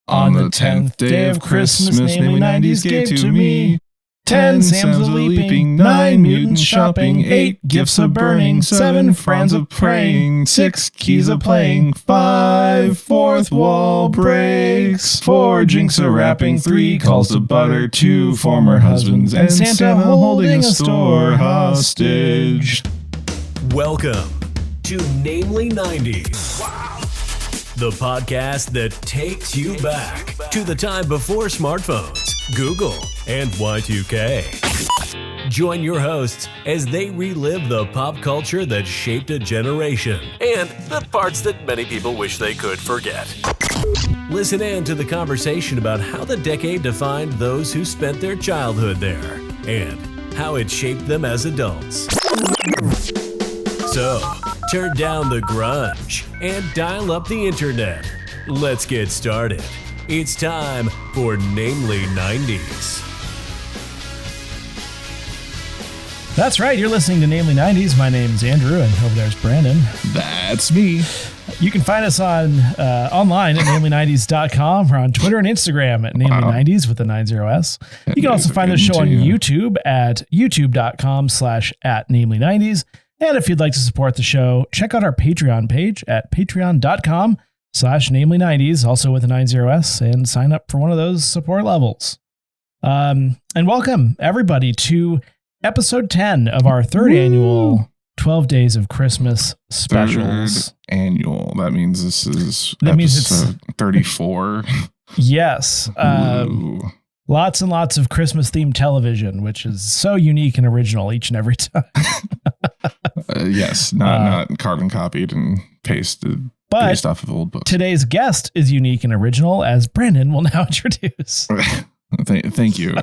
On the 10th day of Christmas, namely 90s gave to me 10 Sams a-leaping, 9 mutants shopping, 8 gifts a-burning, 7 friends a-praying, 6 keys a-playing, 5 fourth wall breaks, 4 jinx a-wrapping, 3 calls to butter, 2 former husbands, and Santa holding a store hostage. Welcome to Namely 90s. Wow. The podcast that takes you back to the time before smartphones, Google, and Y2K. Join your hosts as they relive the pop culture that shaped a generation and the parts that many people wish they could forget. Listen in to the conversation about how the decade defined those who spent their childhood there and how it shaped them as adults. So, turn down the grunge and dial up the internet. Let's get started. It's time for Namely 90s. That's right, you're listening to Namely 90s. My name's Andrew, and over there's Brandon. That's me. You can find us on online at namely90s.com or on Twitter and Instagram at namely90s with the 90s. You can also find the show on YouTube at youtube.com/@namely90s. And if you'd like to support the show, check out our Patreon page at patreon.com/namely90s, also with the 90s, and sign up for one of those support levels. And welcome everybody to episode 10 of our third annual 12 Days of Christmas specials. Third annual. That means this is episode 34. Yes. Lots and lots of Christmas themed television, which is so unique and original each and every time. Yes, not carbon copied and pasted based off of old books. Today's guest is unique and original, as Brandon will now introduce. Thank you.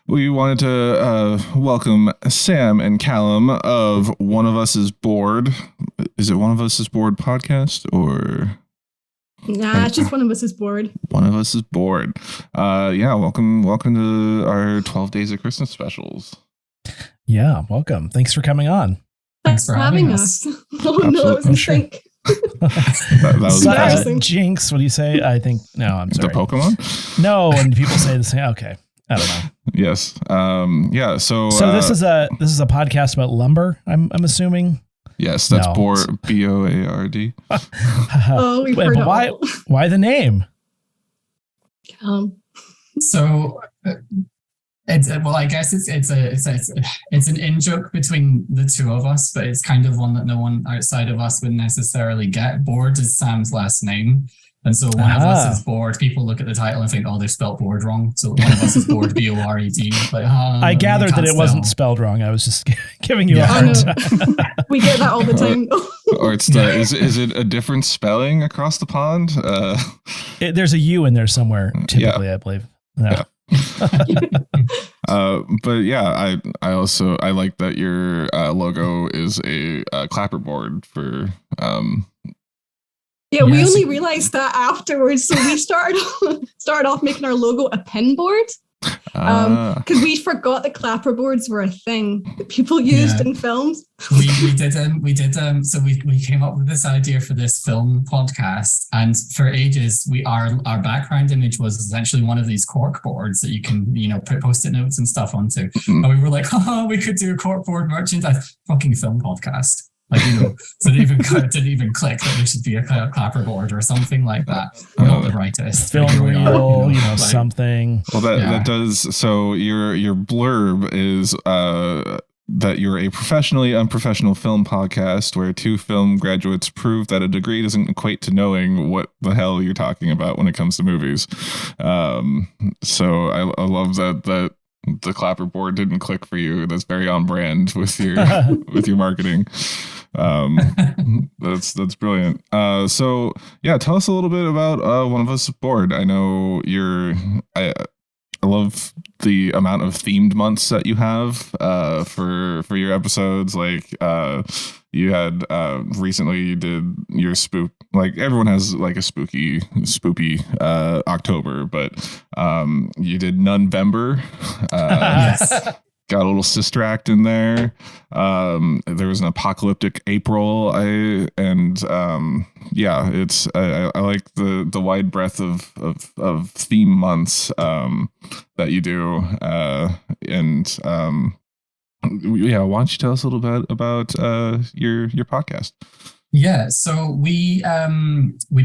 We wanted to welcome Sam and Calum of One of Us is Bored. Is it One of Us is Bored podcast or... Nah, it's just One of Us is Bored. One of Us is Bored. Welcome to our 12 Days of Christmas specials. Yeah, welcome. Thanks for coming on. Thanks for having us. Oh, Absolutely. no, it was a shrink. that was embarrassing. Jinx, what do you say? I think, no, I'm sorry. The Pokemon? No, when people say the same, okay. I don't know. Yes. So this is a podcast about lumber, I'm assuming. Yes, that's Board, B-O-A-R-D. Oh, we've heard why? Why the name? So, I guess it's an in joke between the two of us, but it's kind of one that no one outside of us would necessarily get. Bored is Sam's last name. And so One of Us is Bored. People look at the title and think, oh, they spelled bored wrong. So One of Us is Bored, B-O-R-E-D. Like, I gathered that it wasn't spelled wrong. I was just giving you a hard time. We get that all the time. Or it's is it a different spelling across the pond? There's a U in there somewhere, typically, I believe. Yeah. But yeah, I also like that your logo is a clapperboard for Yeah, we only realized that afterwards. So we started off making our logo a pin board. Because we forgot that clapperboards were a thing that people used in films. We did. So we came up with this idea for this film podcast, and for ages, our background image was essentially one of these cork boards that you can, put post-it notes and stuff onto. And we were like, we could do a cork board merchandise, fucking film podcast. So it didn't even click that there should be a clapperboard or something like that. The brightest film reel, something. Well, that does. So your blurb is that you're a professionally unprofessional film podcast where two film graduates prove that a degree doesn't equate to knowing what the hell you're talking about when it comes to movies. So I love that the clapperboard didn't click for you. That's very on brand with your with your marketing. That's brilliant. So yeah, tell us a little bit about One of Us is Bored. I know I love the amount of themed months that you have for your episodes. Like you had recently you did your spook. Like everyone has like a spoopy October, but you did Nunvember. Yes. got a little Sister Act in there. There was an Apocalyptic April. I like the wide breadth of theme months that you do. Why don't you tell us a little bit about your podcast? Yeah, so we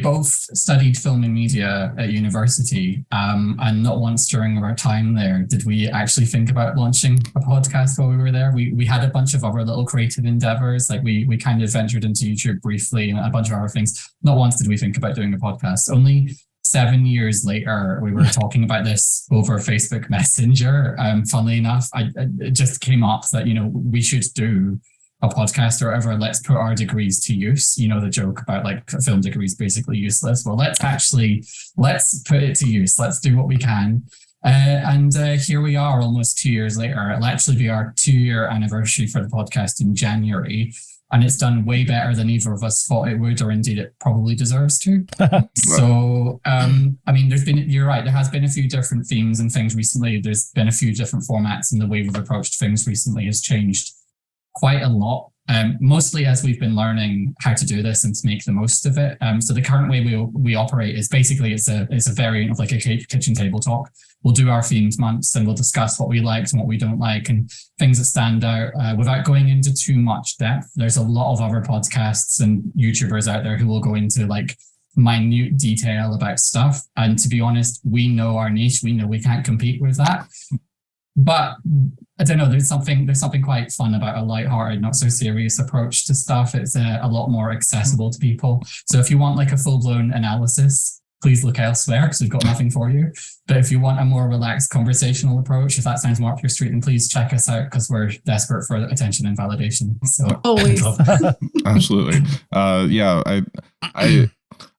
both studied film and media at university, and not once during our time there did we actually think about launching a podcast while we were there. We had a bunch of other little creative endeavors, like we kind of ventured into YouTube briefly and a bunch of other things. Not once did we think about doing a podcast. Only 7 years later, we were talking about this over Facebook Messenger. Funnily enough, it just came up that, we should do a podcast or whatever. Let's put our degrees to use. The joke about like a film degree is basically useless. Well, let's put it to use. Let's do what we can. And here we are almost 2 years later. It'll actually be our 2-year anniversary for the podcast in January. And it's done way better than either of us thought it would, or indeed it probably deserves to. So, you're right. There has been a few different themes and things recently. There's been a few different formats, and the way we've approached things recently has changed quite a lot. Mostly as we've been learning how to do this and to make the most of it. So the current way we operate is basically it's a variant of like a kitchen table talk. We'll do our themed months and we'll discuss what we liked and what we don't like and things that stand out without going into too much depth. There's a lot of other podcasts and YouTubers out there who will go into like minute detail about stuff. And to be honest, we know our niche. We know we can't compete with that. But I don't know, there's something quite fun about a lighthearted, not so serious approach to stuff. It's a lot more accessible to people. So if you want like a full-blown analysis, please look elsewhere because we've got nothing for you. But if you want a more relaxed conversational approach, if that sounds more up your street, then please check us out because we're desperate for attention and validation. So always. Absolutely.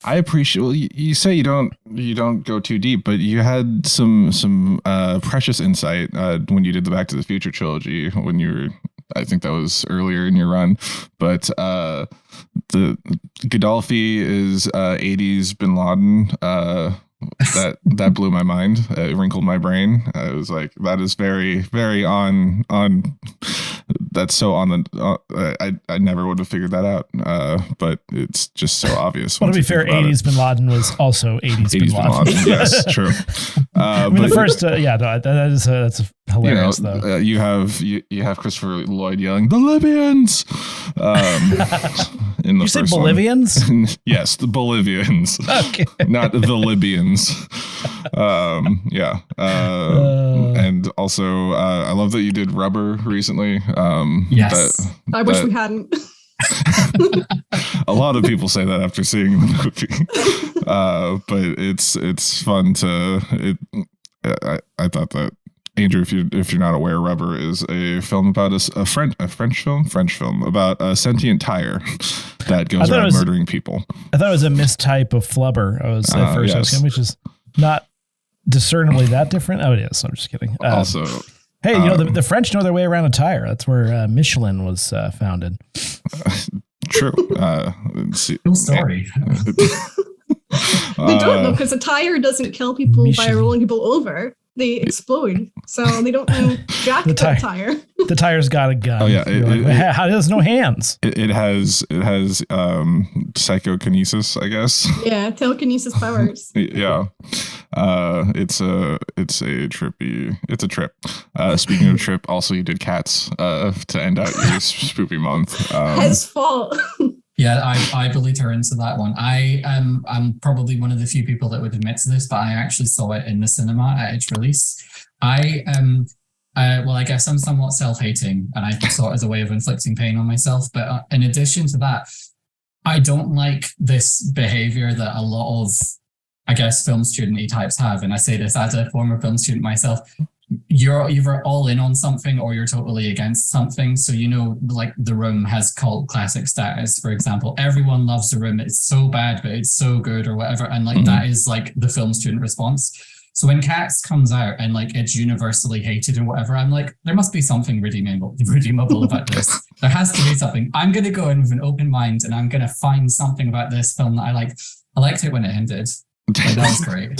I appreciate. Well, you say you don't go too deep, but you had some precious insight when you did the Back to the Future trilogy. When you were, I think that was earlier in your run. But the Gaddafi is 80s Bin Laden. That blew my mind. It wrinkled my brain. It was like, that is very, very on. That's so on the. I never would have figured that out. But it's just so obvious. Well, to be fair, 80s Bin Laden was also 80s Bin Laden. Yes, true. The first, that's hilarious though. You have Christopher Lloyd yelling the Libyans. In the you say first Bolivians? One. Yes, the Bolivians. Okay. Not the Libyans. And also, I love that you did Rubber recently. Yes. I wish we hadn't. A lot of people say that after seeing the movie. But it's fun to. I thought that. Andrew, if you're not aware, Rubber is a film about a French film about a sentient tire that goes around murdering people. I thought it was a mistype of flubber. I was at first, yes. Which is not discernibly that different. Oh, it is. I'm just kidding. Also, hey, the French know their way around a tire. That's where Michelin was founded. True. Cool story. They don't know because a tire doesn't kill people by rolling people over. They explode, so they don't know jack the tire. The tire's got a gun. Oh yeah, it has no hands. It has psychokinesis, I guess. Yeah, telekinesis powers. Yeah, it's a trip. Speaking of trip, also you did Cats to end out your spoopy month. His fault. Yeah, I bullied her into that one. I'm probably one of the few people that would admit to this, but I actually saw it in the cinema at its release. I guess I'm somewhat self-hating, and I saw it as a way of inflicting pain on myself. But in addition to that, I don't like this behavior that a lot of, I guess, film student-y types have. And I say this as a former film student myself. You're either all in on something or you're totally against something. So, like The Room has cult classic status, for example. Everyone loves The Room. It's so bad, but it's so good or whatever. And that is like the film student response. So when Cats comes out and like it's universally hated and whatever, I'm like, there must be something redeemable about this. There has to be something. I'm going to go in with an open mind and I'm going to find something about this film that I like. I liked it when it ended. Like, that was great.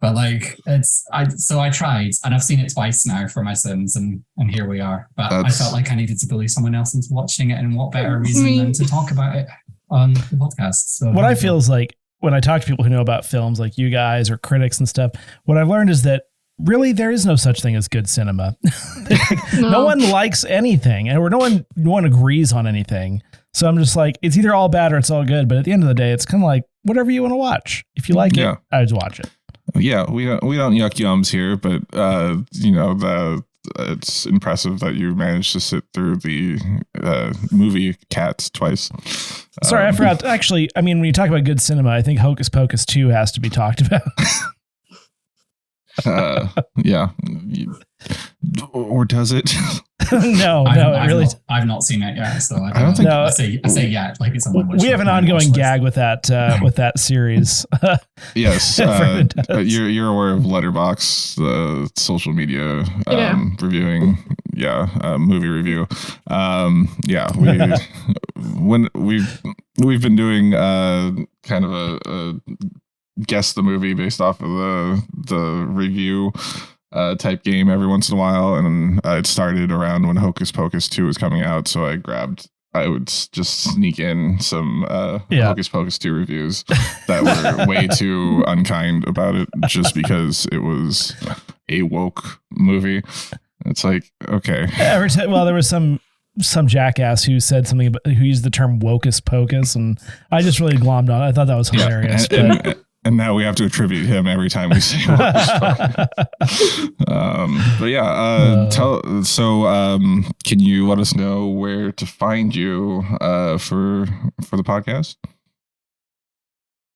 But like I tried, and I've seen it twice now for my sins, and here we are. But I felt like I needed to bully someone else into watching it, and what better reason than to talk about it on the podcast. So what I feel is like when I talk to people who know about films, like you guys or critics and stuff, what I've learned is that really there is no such thing as good cinema. No one likes anything, or no one agrees on anything. So I'm just like, it's either all bad or it's all good. But at the end of the day, it's kind of like whatever you want to watch. If you like it, I just watch it. Yeah, we don't yuck yums here, but it's impressive that you managed to sit through the movie Cats twice. Sorry, I forgot. Actually, I mean, when you talk about good cinema, I think Hocus Pocus 2 has to be talked about. Yeah. Or does it? No, I've not seen it yet, so I don't think. No, I say yet, like it's on my wish. We have an ongoing gag with that series. Yes, you're aware of Letterboxd, the social media reviewing, movie review. We've been doing kind of a guess the movie based off of the review type game every once in a while, and it started around when Hocus Pocus 2 was coming out, so I would just sneak in some Hocus Pocus 2 reviews that were way too unkind about it, just because it was a woke movie. It's like, okay. There was some jackass who said something about, who used the term "wocus pocus," and I just really glommed on it. I thought that was hilarious. And now we have to attribute him every time we say But can you let us know where to find you for the podcast?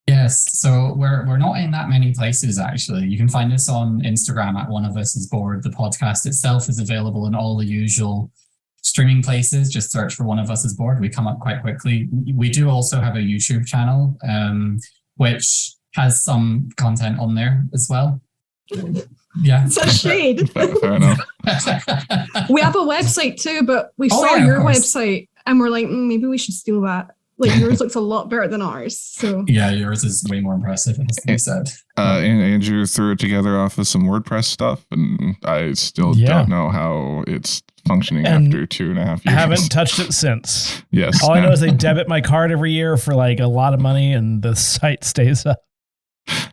Yes, so we're not in that many places actually. You can find us on Instagram at One of Us is Bored. The podcast itself is available in all the usual streaming places. Just search for One of Us is Bored. We come up quite quickly. We do also have a YouTube channel, which has some content on there as well. Yeah. Such shade. Fair enough. We have a website too, but we saw your website and we're like, maybe we should steal that. Like yours looks a lot better than ours. So yeah, yours is way more impressive, as you said. And Andrew threw it together off of some WordPress stuff, and I still don't know how it's functioning after 2.5 years. I haven't touched it since. Yes. All I know is they debit my card every year for like a lot of money, and the site stays up.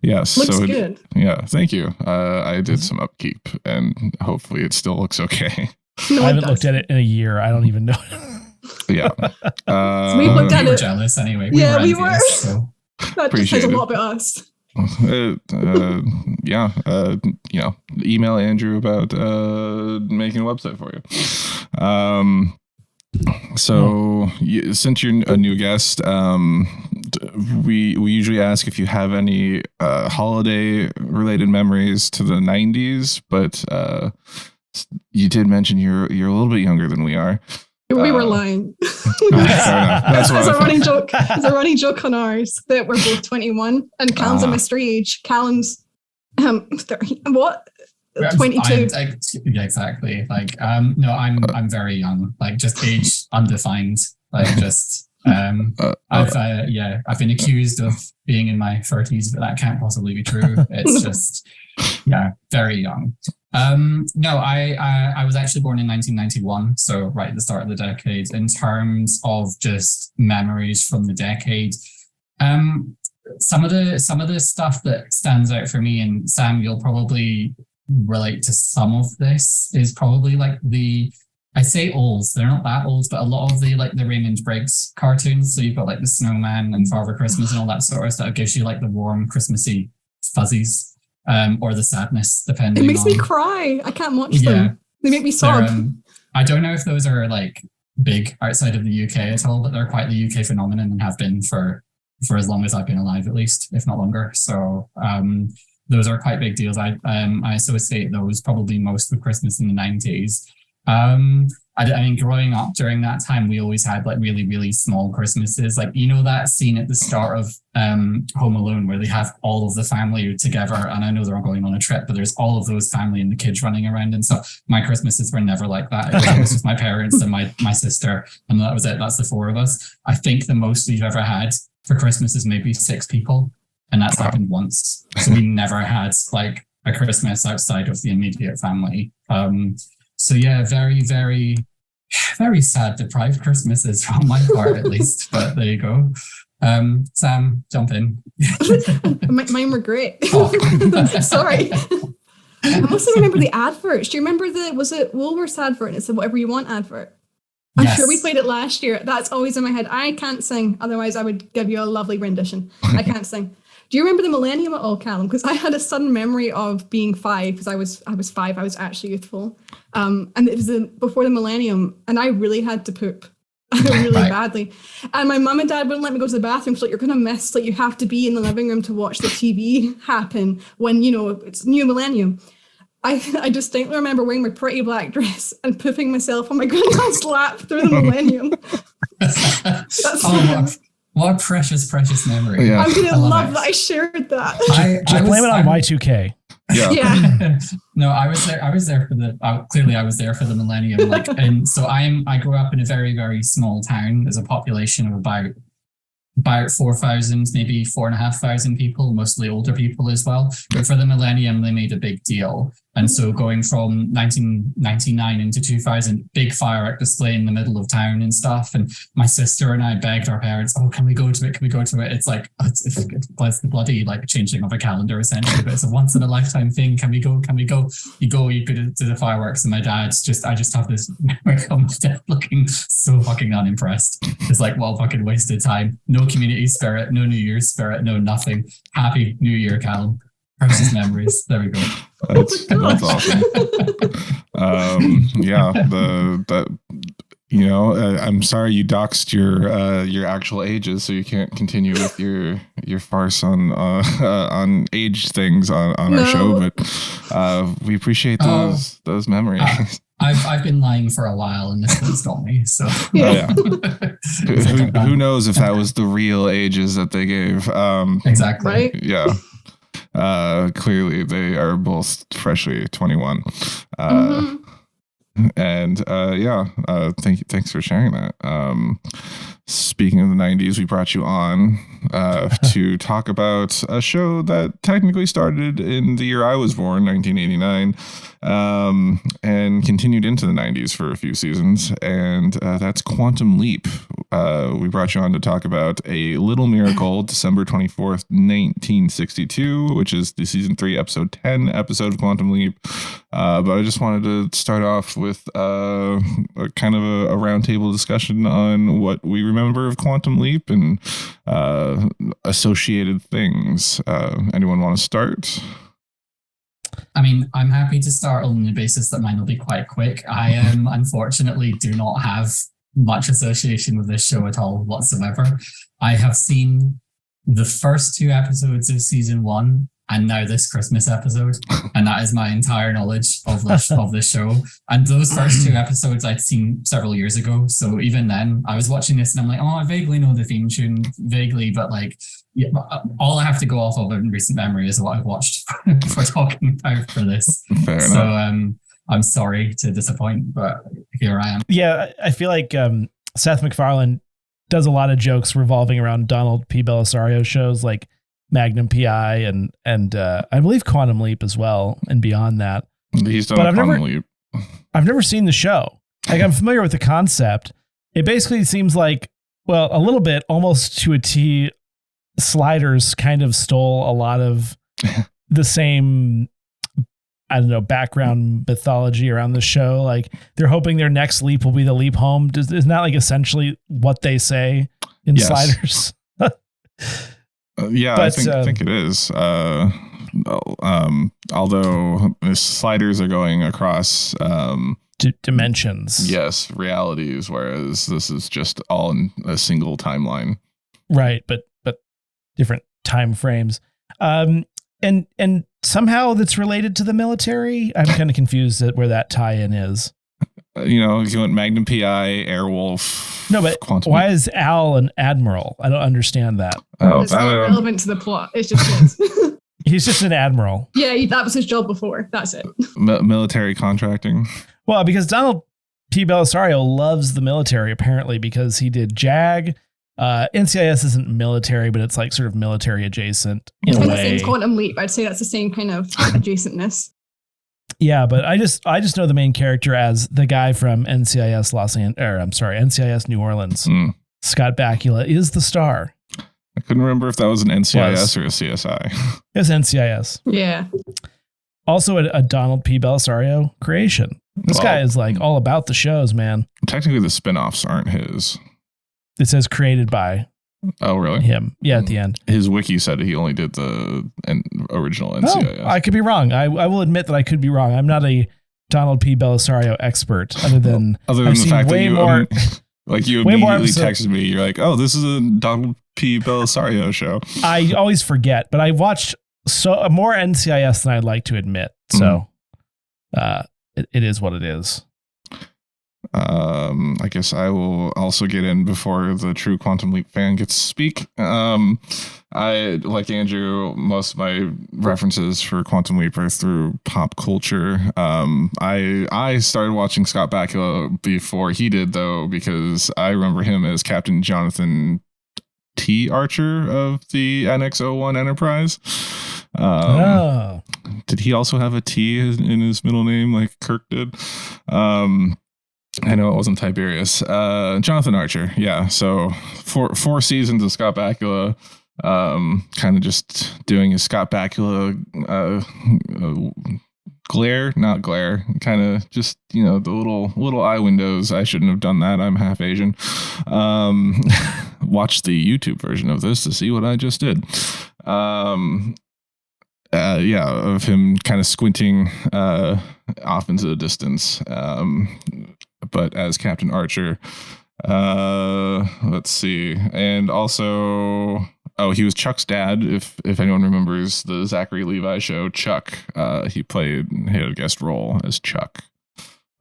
Yes. Looks good. Yeah. Thank you. I did some upkeep, and hopefully it still looks okay. No, I haven't looked at it in a year. I don't even know. Yeah. So we looked at we were it. Jealous anyway. We were. Envious, so. That just says a lot about us. Email Andrew about making a website for you. Since you're a new guest, we usually ask if you have any holiday related memories to the 90s, but you did mention you're a little bit younger than we are. We were lying. That's a running joke. It's a running joke on ours that we're both 21, and Calum's a mystery age. Calum's 30, what? 22. Yeah, exactly. Like, no, I'm very young. Like, just age undefined. Like, just I've been accused of being in my 30s, but that can't possibly be true. It's just very young. No, I was actually born in 1991, so right at the start of the decade. In terms of just memories from the decade, some of the stuff that stands out for me, and Sam, you'll probably relate to some of this, is probably like I say old, they're not that old, but a lot of the Raymond Briggs cartoons. So you've got like the Snowman and Father Christmas and all that sort of stuff. It gives you like the warm Christmassy fuzzies. Or the sadness, depending. It makes me cry. I can't watch them. They make me sob. I don't know if those are like big outside of the UK at all, but they're quite the UK phenomenon and have been for as long as I've been alive, at least, if not longer. So those are quite big deals. I associate those probably most with Christmas in the 90s. I mean, growing up during that time, we always had like really, really small Christmases. Like, you know, that scene at the start of Home Alone where they have all of the family together. And I know they're all going on a trip, but there's all of those family and the kids running around. And so my Christmases were never like that. It was just my parents and my sister. And that was it. That's the four of us. I think the most we've ever had for Christmas is maybe 6 people. and that's happened once. So we never had like a Christmas outside of the immediate family. So yeah, very, very, very sad, deprived Christmases on my part at least. But there you go. Sam, jump in. Mine were great. Oh. Sorry. I also remember the adverts. Do you remember was it Woolworths advert? And it said whatever you want advert. I'm sure we played it last year. That's always in my head. I can't sing, otherwise I would give you a lovely rendition. I can't sing. Do you remember the millennium at all, Calum? Because I had a sudden memory of being 5, because I was 5. I was actually youthful, and it was before the millennium, and I really had to poop really badly. And my mum and dad wouldn't let me go to the bathroom. So like, you're gonna miss. Like you have to be in the living room to watch the TV happen when it's new millennium. I distinctly remember wearing my pretty black dress and pooping myself on my granddad's lap through the millennium. What a precious, precious memory. Yeah. I'm gonna love that I shared that. Just blame it on Y2K. Yeah. No, I was there for clearly I was there for the millennium. Like, and so I grew up in a very, very small town. There's a population of about 4,000, maybe 4,500 people, mostly older people as well. But for the millennium, they made a big deal. And so going from 1999 into 2000, big firework display in the middle of town and stuff. And my sister and I begged our parents, oh, can we go to it? Can we go to it? It's like, it's the bloody like changing of a calendar essentially, but it's a once in a lifetime thing. Can we go? Can we go? You go to the fireworks. And my dad's I just have this memory of my dad looking so fucking unimpressed. It's like, well, fucking wasted time. No community spirit, no New Year's spirit, no nothing. Happy New Year, Calum. Precious memories. There we go. That's awesome. I'm sorry you doxed your actual ages, so you can't continue with your farce on age things on our show. But we appreciate those memories. I've been lying for a while, and this one's got me. So who knows if that was the real ages that they gave? Exactly. Right? Yeah. Clearly they are both freshly 21. And thanks for sharing that. Speaking of the 90s, we brought you on to talk about a show that technically started in the year I was born, 1989, and continued into the 90s for a few seasons, and that's Quantum Leap. We brought you on to talk about A Little Miracle, December 24th, 1962, which is the season 3, episode 10 episode of Quantum Leap. But I just wanted to start off with a kind of a roundtable discussion on what we remember of Quantum Leap and associated things. Anyone want to start? I mean, I'm happy to start on the basis that mine will be quite quick. I unfortunately do not have much association with this show at all whatsoever. I have seen the first 2 episodes of season 1 and now this Christmas episode, and that is my entire knowledge of this show. And those first 2 episodes I'd seen several years ago, so even then I was watching this and I'm like, oh, I vaguely know the theme tune, vaguely, but like, yeah, all I have to go off of in recent memory is what I've watched for talking about for this. Fair enough. So I'm sorry to disappoint, but here I am. Yeah, I feel like Seth MacFarlane does a lot of jokes revolving around Donald P. Bellisario shows like Magnum PI and I believe Quantum Leap as well, and beyond that. He's done Quantum Leap. I've never seen the show. Like, I'm familiar with the concept. It basically seems like, well, a little bit, almost to a T, Sliders kind of stole a lot of the same, I don't know, background mythology around the show. Like, they're hoping their next leap will be the leap home. Isn't that like essentially what they say in Sliders? Yeah, but, I think it is. Although Sliders are going across dimensions. Yes, realities, whereas this is just all in a single timeline. Right, but different time frames. And somehow that's related to the military. I'm kind of confused at where that tie-in is. You want Magnum PI, Airwolf. No, but why is Al an admiral? I don't understand that. It's not relevant to the plot. It's just his. He's just an admiral. Yeah, that was his job before. That's it. Military contracting. Well, because Donald P. Bellisario loves the military, apparently, because he did JAG NCIS isn't military, but it's like sort of military adjacent in a Kind of way. same Quantum Leap. I'd say that's the same kind of adjacentness. Yeah, but I just know the main character as the guy from NCIS NCIS New Orleans. Scott Bakula is the star. I couldn't remember if that was an NCIS or a CSI. It's NCIS. Yeah. Also a Donald P. Belisario creation. This guy is like all about the shows, man. Technically, the spinoffs aren't his. It says created by. Oh, really? Him. Yeah, at the end. His wiki said he only did the original NCIS. Oh, I could be wrong. I will admit that I could be wrong. I'm not a Donald P. Belisario expert, other than the fact that you like you immediately texted me. You're like, "Oh, this is a Donald P. Belisario show." I always forget, but I watched more NCIS than I'd like to admit. So, it is what it is. I guess I will also get in before the true Quantum Leap fan gets to speak. I, like Andrew, most of my references for Quantum Leap are through pop culture. I started watching Scott Bakula before he did, though, because I remember him as Captain Jonathan T. Archer of the NX-01 Enterprise. Did he also have a T in his middle name like Kirk did? I know it wasn't Tiberius. Jonathan Archer. Yeah. So four seasons of Scott Bakula, kind of just doing his Scott Bakula, not glare, kind of just, the little eye windows. I shouldn't have done that. I'm half Asian. Watch the YouTube version of this to see what I just did. Of him kind of squinting, off into the distance. But as Captain Archer, let's see. And also, he was Chuck's dad. If anyone remembers the Zachary Levi show, Chuck, he had a guest role as Chuck,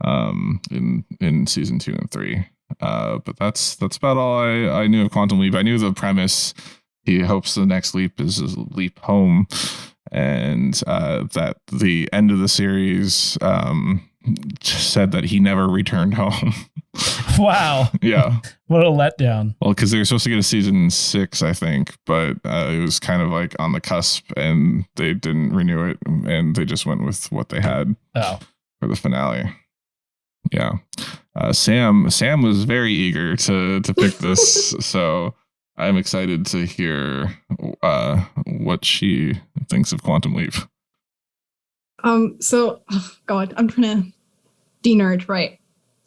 in season 2 and 3. But that's about all I knew of Quantum Leap. I knew the premise. He hopes the next leap is a leap home, and that the end of the series said that he never returned home. Wow. Yeah. What a letdown. Well, because they were supposed to get a season 6, I think, but it was kind of like on the cusp, and they didn't renew it, and they just went with what they had for the finale. Yeah. Sam was very eager to pick this, so I'm excited to hear what she thinks of Quantum Leap. So, God, I'm trying to de-nerd, right?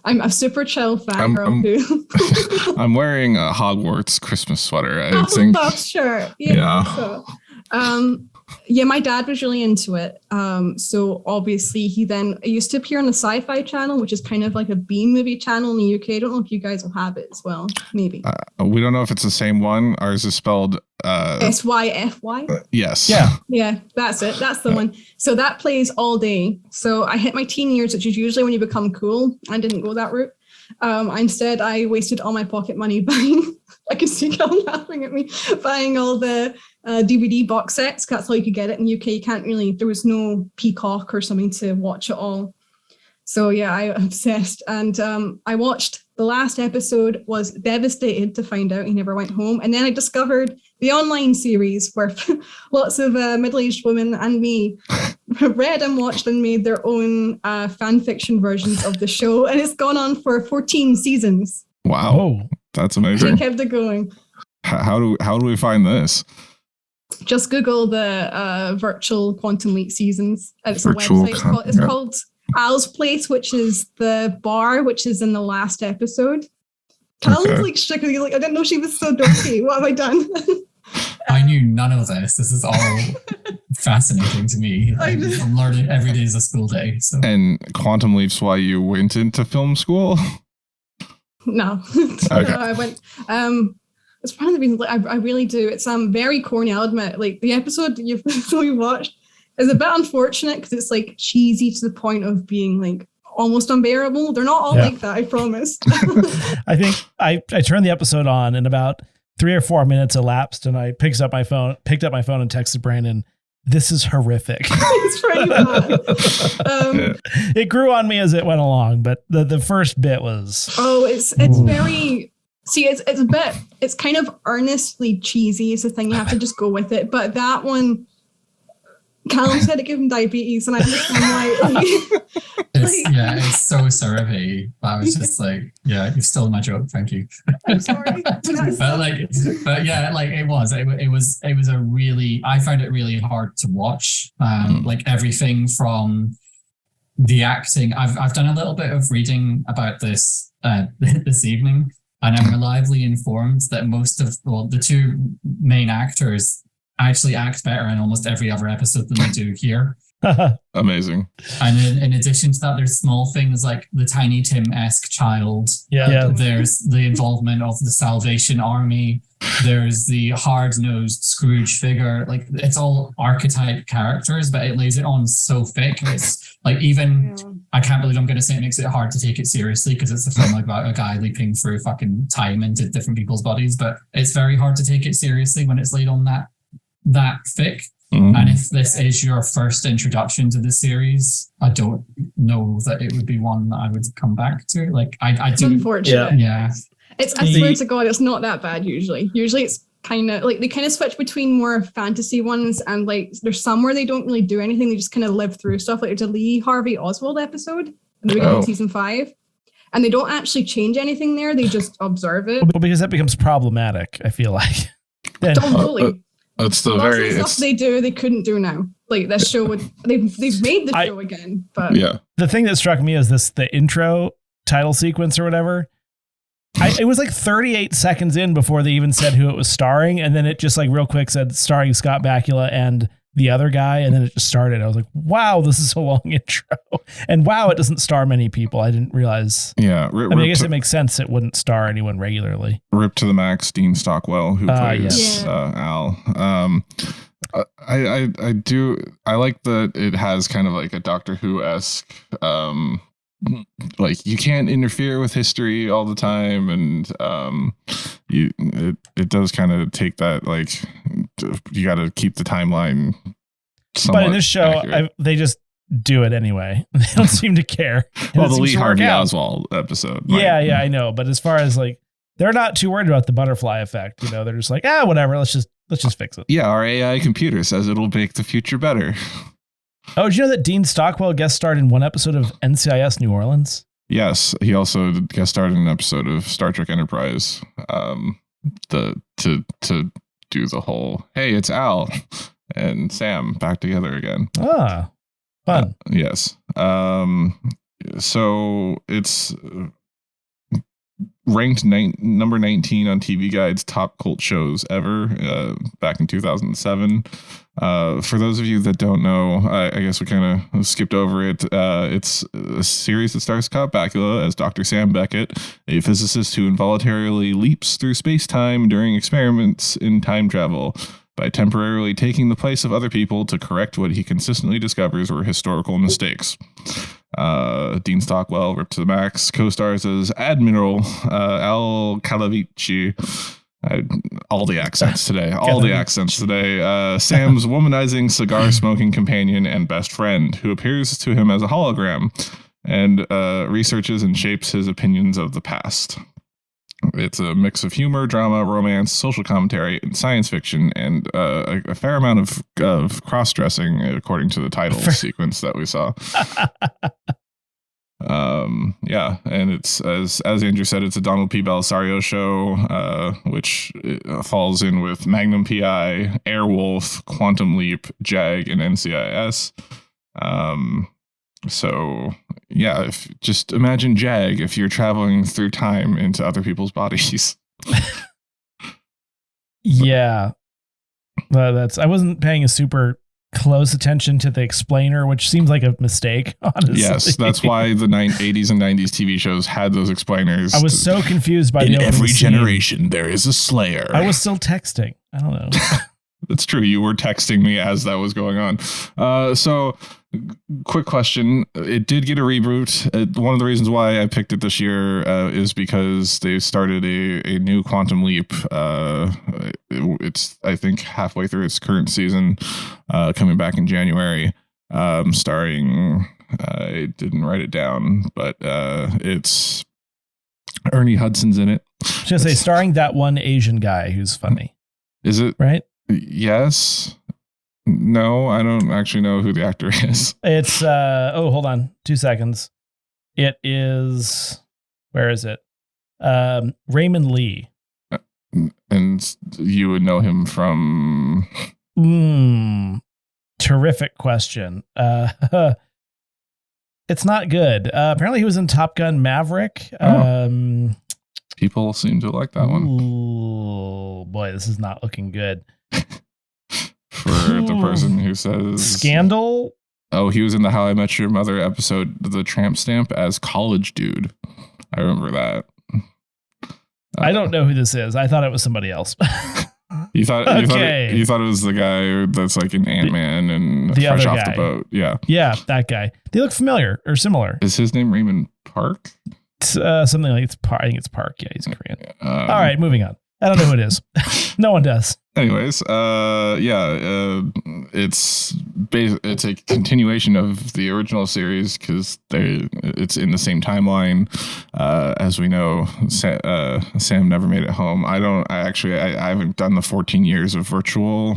I'm a super chill fangirl who... I'm wearing a Hogwarts Christmas sweater, I think. Oh, sure. Yeah. So, my dad was really into it. So obviously it used to appear on the Sci-Fi Channel, which is kind of like a B-movie channel in the UK. I don't know if you guys will have it as well. Maybe. We don't know if it's the same one. Ours is spelled SYFY. Yes. Yeah, that's it. That's the one. So that plays all day. So I hit my teen years, which is usually when you become cool. I didn't go that route. Instead, I wasted all my pocket money buying. I can see Calum laughing at me. Buying all the DVD box sets. That's how you could get it in the UK. You can't really. There was no Peacock or something to watch it all. So yeah, I obsessed, and I watched the last episode. Was devastated to find out he never went home, and then I discovered the online series where lots of middle-aged women and me read and watched and made their own fan fiction versions of the show, and it's gone on for 14 seasons. Wow, that's amazing. They kept it going. How do we find this? Just Google the virtual Quantum Leap seasons. It's a website. It's called Al's Place, which is the bar, which is in the last episode. Calum's like strictly like, I didn't know she was so dirty. What have I done? I knew none of this. This is all fascinating to me. I'm learning every day is a school day. So. And Quantum Leap's why you went into film school? No. Okay. No, I went. It's one of the reasons I really do. It's very corny, I'll admit. Like the episode we watched is a bit unfortunate because it's like cheesy to the point of being like almost unbearable. They're not all like that, I promise. I think I turned the episode on and about 3 or 4 minutes elapsed, and I picked up my phone and texted Brandon, "This is horrific." It's pretty bad. It grew on me as it went along, but the first bit was. Oh, it's very. See, it's kind of earnestly cheesy. It's a thing, you have to just go with it. But that one, Calum said it gave him diabetes, and I'm like, it's so syrupy. I was just like, yeah, you've stolen my joke. Thank you. I'm sorry. but it was a really, I found it really hard to watch. Like everything from the acting. I've done a little bit of reading about this this evening, and I'm reliably informed that the two main actors actually act better in almost every other episode than they do here. Amazing. And in addition to that, there's small things like the Tiny Tim-esque child. Yeah. There's the involvement of the Salvation Army. There's the hard-nosed Scrooge figure. Like, it's all archetype characters, but it lays it on so thick. It's like, even I can't believe I'm going to say it makes it hard to take it seriously, because it's a film about a guy leaping through fucking time into different people's bodies. But it's very hard to take it seriously when it's laid on that thick. And if this is your first introduction to the series, I don't know that it would be one that I would come back to. Like, I do. Unfortunate. Yeah. I swear to God, it's not that bad usually. Usually it's kind of like they kind of switch between more fantasy ones, and like there's some where they don't really do anything. They just kind of live through stuff. Like there's a Lee Harvey Oswald episode in the beginning of season 5. And they don't actually change anything there. They just observe it. Well, because that becomes problematic, I feel like. Totally. It's the Lots of stuff they do they couldn't do now. Like this show they've made the show again, but yeah. The thing that struck me is the intro title sequence or whatever. It was like 38 seconds in before they even said who it was starring, and then it just like real quick said starring Scott Bakula and the other guy, and then it just started. I was like, wow, this is a long intro. And wow, it doesn't star many people. I didn't realize. Yeah. I guess it makes sense it wouldn't star anyone regularly. Rip to the max, Dean Stockwell, who plays Al. I like that it has kind of like a Doctor Who-esque, like you can't interfere with history all the time, and it does kind of take that, like you got to keep the timeline. But in this show, they just do it anyway. They don't seem to care. Well, the Lee Harvey Oswald episode. Yeah, I know. But as far as like, they're not too worried about the butterfly effect. You know, they're just like, whatever. Let's just fix it. Yeah, our AI computer says it'll make the future better. Oh, did you know that Dean Stockwell guest starred in one episode of NCIS New Orleans? Yes, he also guest starred in an episode of Star Trek Enterprise. To do the whole, hey, it's Al and Sam back together again. Ah, fun. Yes. So it's ranked number 19 on TV Guide's top cult shows ever back in 2007. For those of you that don't know, I guess we kind of skipped over it. It's a series that stars Scott Bakula as Dr. Sam Beckett, a physicist who involuntarily leaps through space-time during experiments in time travel by temporarily taking the place of other people to correct what he consistently discovers were historical mistakes. Dean Stockwell, Rip to the Max, co-stars as Admiral Al Calavici. All the accents today. Sam's womanizing cigar-smoking companion and best friend, who appears to him as a hologram and researches and shapes his opinions of the past. It's a mix of humor, drama, romance, social commentary, and science fiction, and a fair amount of cross-dressing, according to the title sequence that we saw. And it's as Andrew said, it's a Donald P. Belisario show, which falls in with Magnum PI, Airwolf, Quantum Leap, JAG, and NCIS. So yeah, just imagine JAG if you're traveling through time into other people's bodies. Yeah, I wasn't paying a super close attention to the explainer, which seems like a mistake, honestly. Yes, that's why the 80s and 90s TV shows had those explainers. I was so confused by in every generation there is a slayer. I was still texting. I don't know. That's true. You were texting me as that was going on. So quick question. It did get a reboot. One of the reasons why I picked it this year is because they started a new Quantum Leap. It's, I think, halfway through its current season, coming back in January, starring, I didn't write it down, but it's Ernie Hudson's in it. was gonna say, starring that one Asian guy who's funny. Is it right? Yes. No, I don't actually know who the actor is. It's hold on 2 seconds. It is, where is it? Raymond Lee. And you would know him from terrific question. It's not good. Apparently he was in Top Gun Maverick. People seem to like that one. Oh boy, this is not looking good. For the person who says Scandal. Oh, he was in the How I Met Your Mother episode, The Tramp Stamp, as college dude. I remember that. I don't know who this is. I thought it was somebody else. You thought it was the guy that's like in Ant-Man and the Fresh other Off guy. the Boat. Yeah. Yeah, that guy. They look familiar or similar. Is his name Raymond Park? It's, something like it's Park. I think it's Park. Yeah, he's Korean. All right, moving on. I don't know who it is. No one does. Anyways, it's a continuation of the original series because it's in the same timeline. As we know, Sam never made it home. I haven't done the 14 years of virtual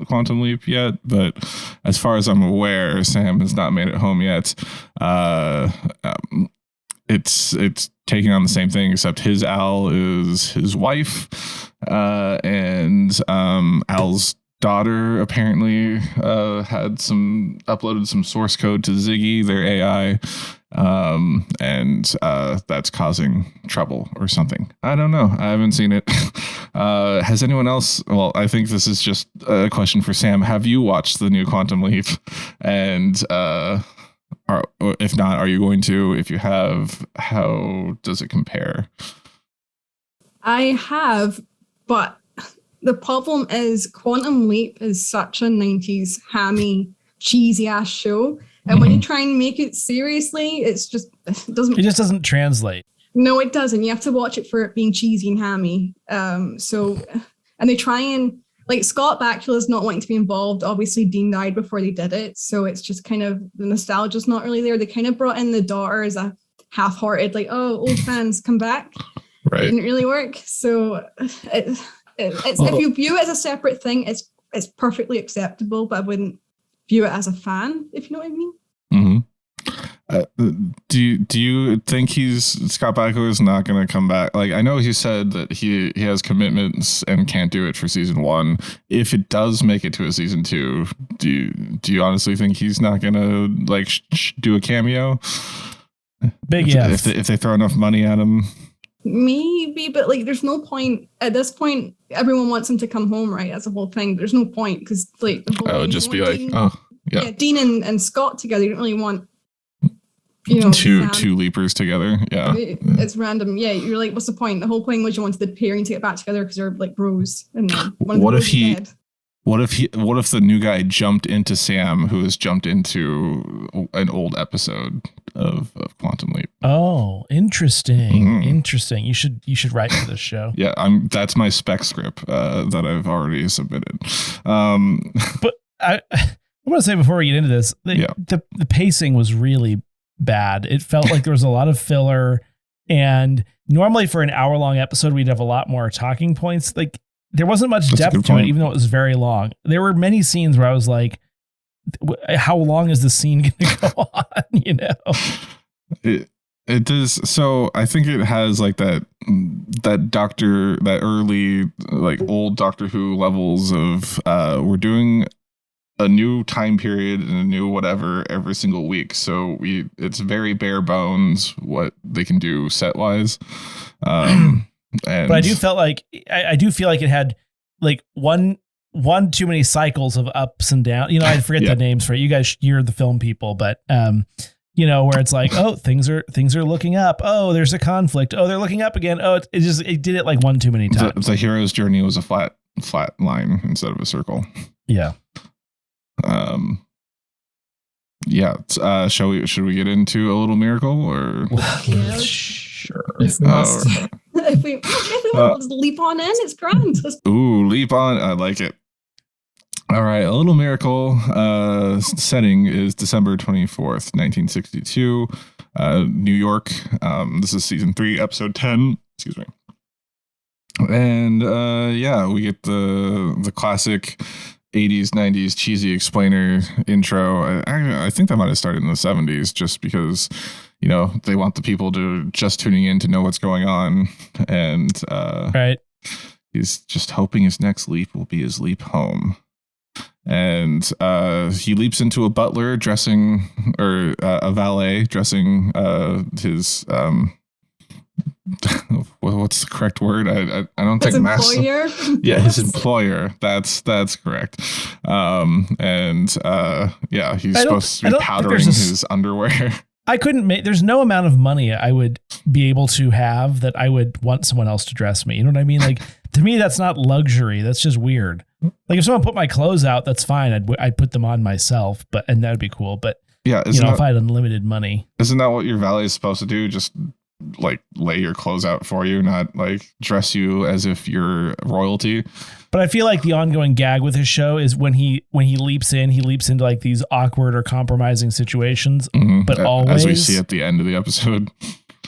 Quantum Leap yet, but as far as I'm aware, Sam has not made it home yet. It's taking on the same thing, except his Al is his wife, and Al's daughter apparently uploaded some source code to Ziggy, their AI, and that's causing trouble or something. I don't know. I haven't seen it. Has anyone else? Well, I think this is just a question for Sam. Have you watched the new Quantum Leap? And if not, are you going to? If you have, how does it compare? I have, but the problem is Quantum Leap is such a 90s hammy, cheesy ass show. And when you try and make it seriously, it just doesn't translate. No, it doesn't. You have to watch it for it being cheesy and hammy. And they try and, like, Scott Bakula's not wanting to be involved. Obviously, Dean died before they did it. So it's just kind of, the nostalgia's not really there. They kind of brought in the daughter as a half-hearted, like, oh, old fans, come back. Right. It didn't really work. So it's if you view it as a separate thing, it's perfectly acceptable, but I wouldn't view it as a fan, if you know what I mean. Mm-hmm. Do you think Scott Bakula is not going to come back? Like, I know he said that he has commitments and can't do it for season 1. If it does make it to a season 2, do you honestly think he's not going to like do a cameo? Big yes. If they throw enough money at him. Maybe, but like, there's no point at this point. Everyone wants him to come home, right? That's the whole thing. There's no point because, like, the whole I would just be like, Dean, Dean and Scott together. You don't really want, two leapers together. Yeah, it's random. Yeah, you're like, what's the point? The whole point was you wanted the pairing to get back together because they're like bros. And what if the new guy jumped into Sam, who has jumped into an old episode of Quantum Leap? Oh, interesting. Interesting. You should write for this show. Yeah, that's my spec script that I've already submitted. But I want to say before we get into this, the pacing was really bad. It felt like there was a lot of filler, and normally for an hour-long episode, we'd have a lot more talking points. Like, there wasn't much depth to it, even though it was very long. There were many scenes where I was like, how long is the scene going to go on? It does. So I think it has like that early, like, old Doctor Who levels of we're doing a new time period and a new whatever every single week. So it's very bare bones what they can do set wise. But I do feel like it had like one too many cycles of ups and downs. I forget the names for it. You guys, you're the film people, but where it's like, oh, things are looking up. Oh, there's a conflict. Oh, they're looking up again. Oh, it did it like one too many times. The hero's journey was a flat line instead of a circle. Yeah. Should we get into A Little Miracle or? Sure. If we want to leap on in, it's grand. Ooh, leap on. I like it. All right. A Little Miracle setting is December 24th, 1962, New York. This is season 3, episode 10. Excuse me. And yeah, we get the classic 80s, 90s cheesy explainer intro. I think that might have started in the 70s just because, you know, they want the people to just tuning in to know what's going on. And right. He's just hoping his next leap will be his leap home. And he leaps into a butler dressing, or a valet dressing his what's the correct word? I don't think employer. Yeah, his employer. That's correct. And yeah, he's supposed to be powdering his underwear. I couldn't make. There's no amount of money I would be able to have that I would want someone else to dress me. You know what I mean? Like, to me, that's not luxury. That's just weird. Like, if someone put my clothes out, that's fine. I'd put them on myself, and that would be cool. But yeah, if I had unlimited money, isn't that what your valet is supposed to do? Just like lay your clothes out for you, not like dress you as if you're royalty. But I feel like the ongoing gag with his show is when he leaps into like these awkward or compromising situations, but always, as we see at the end of the episode.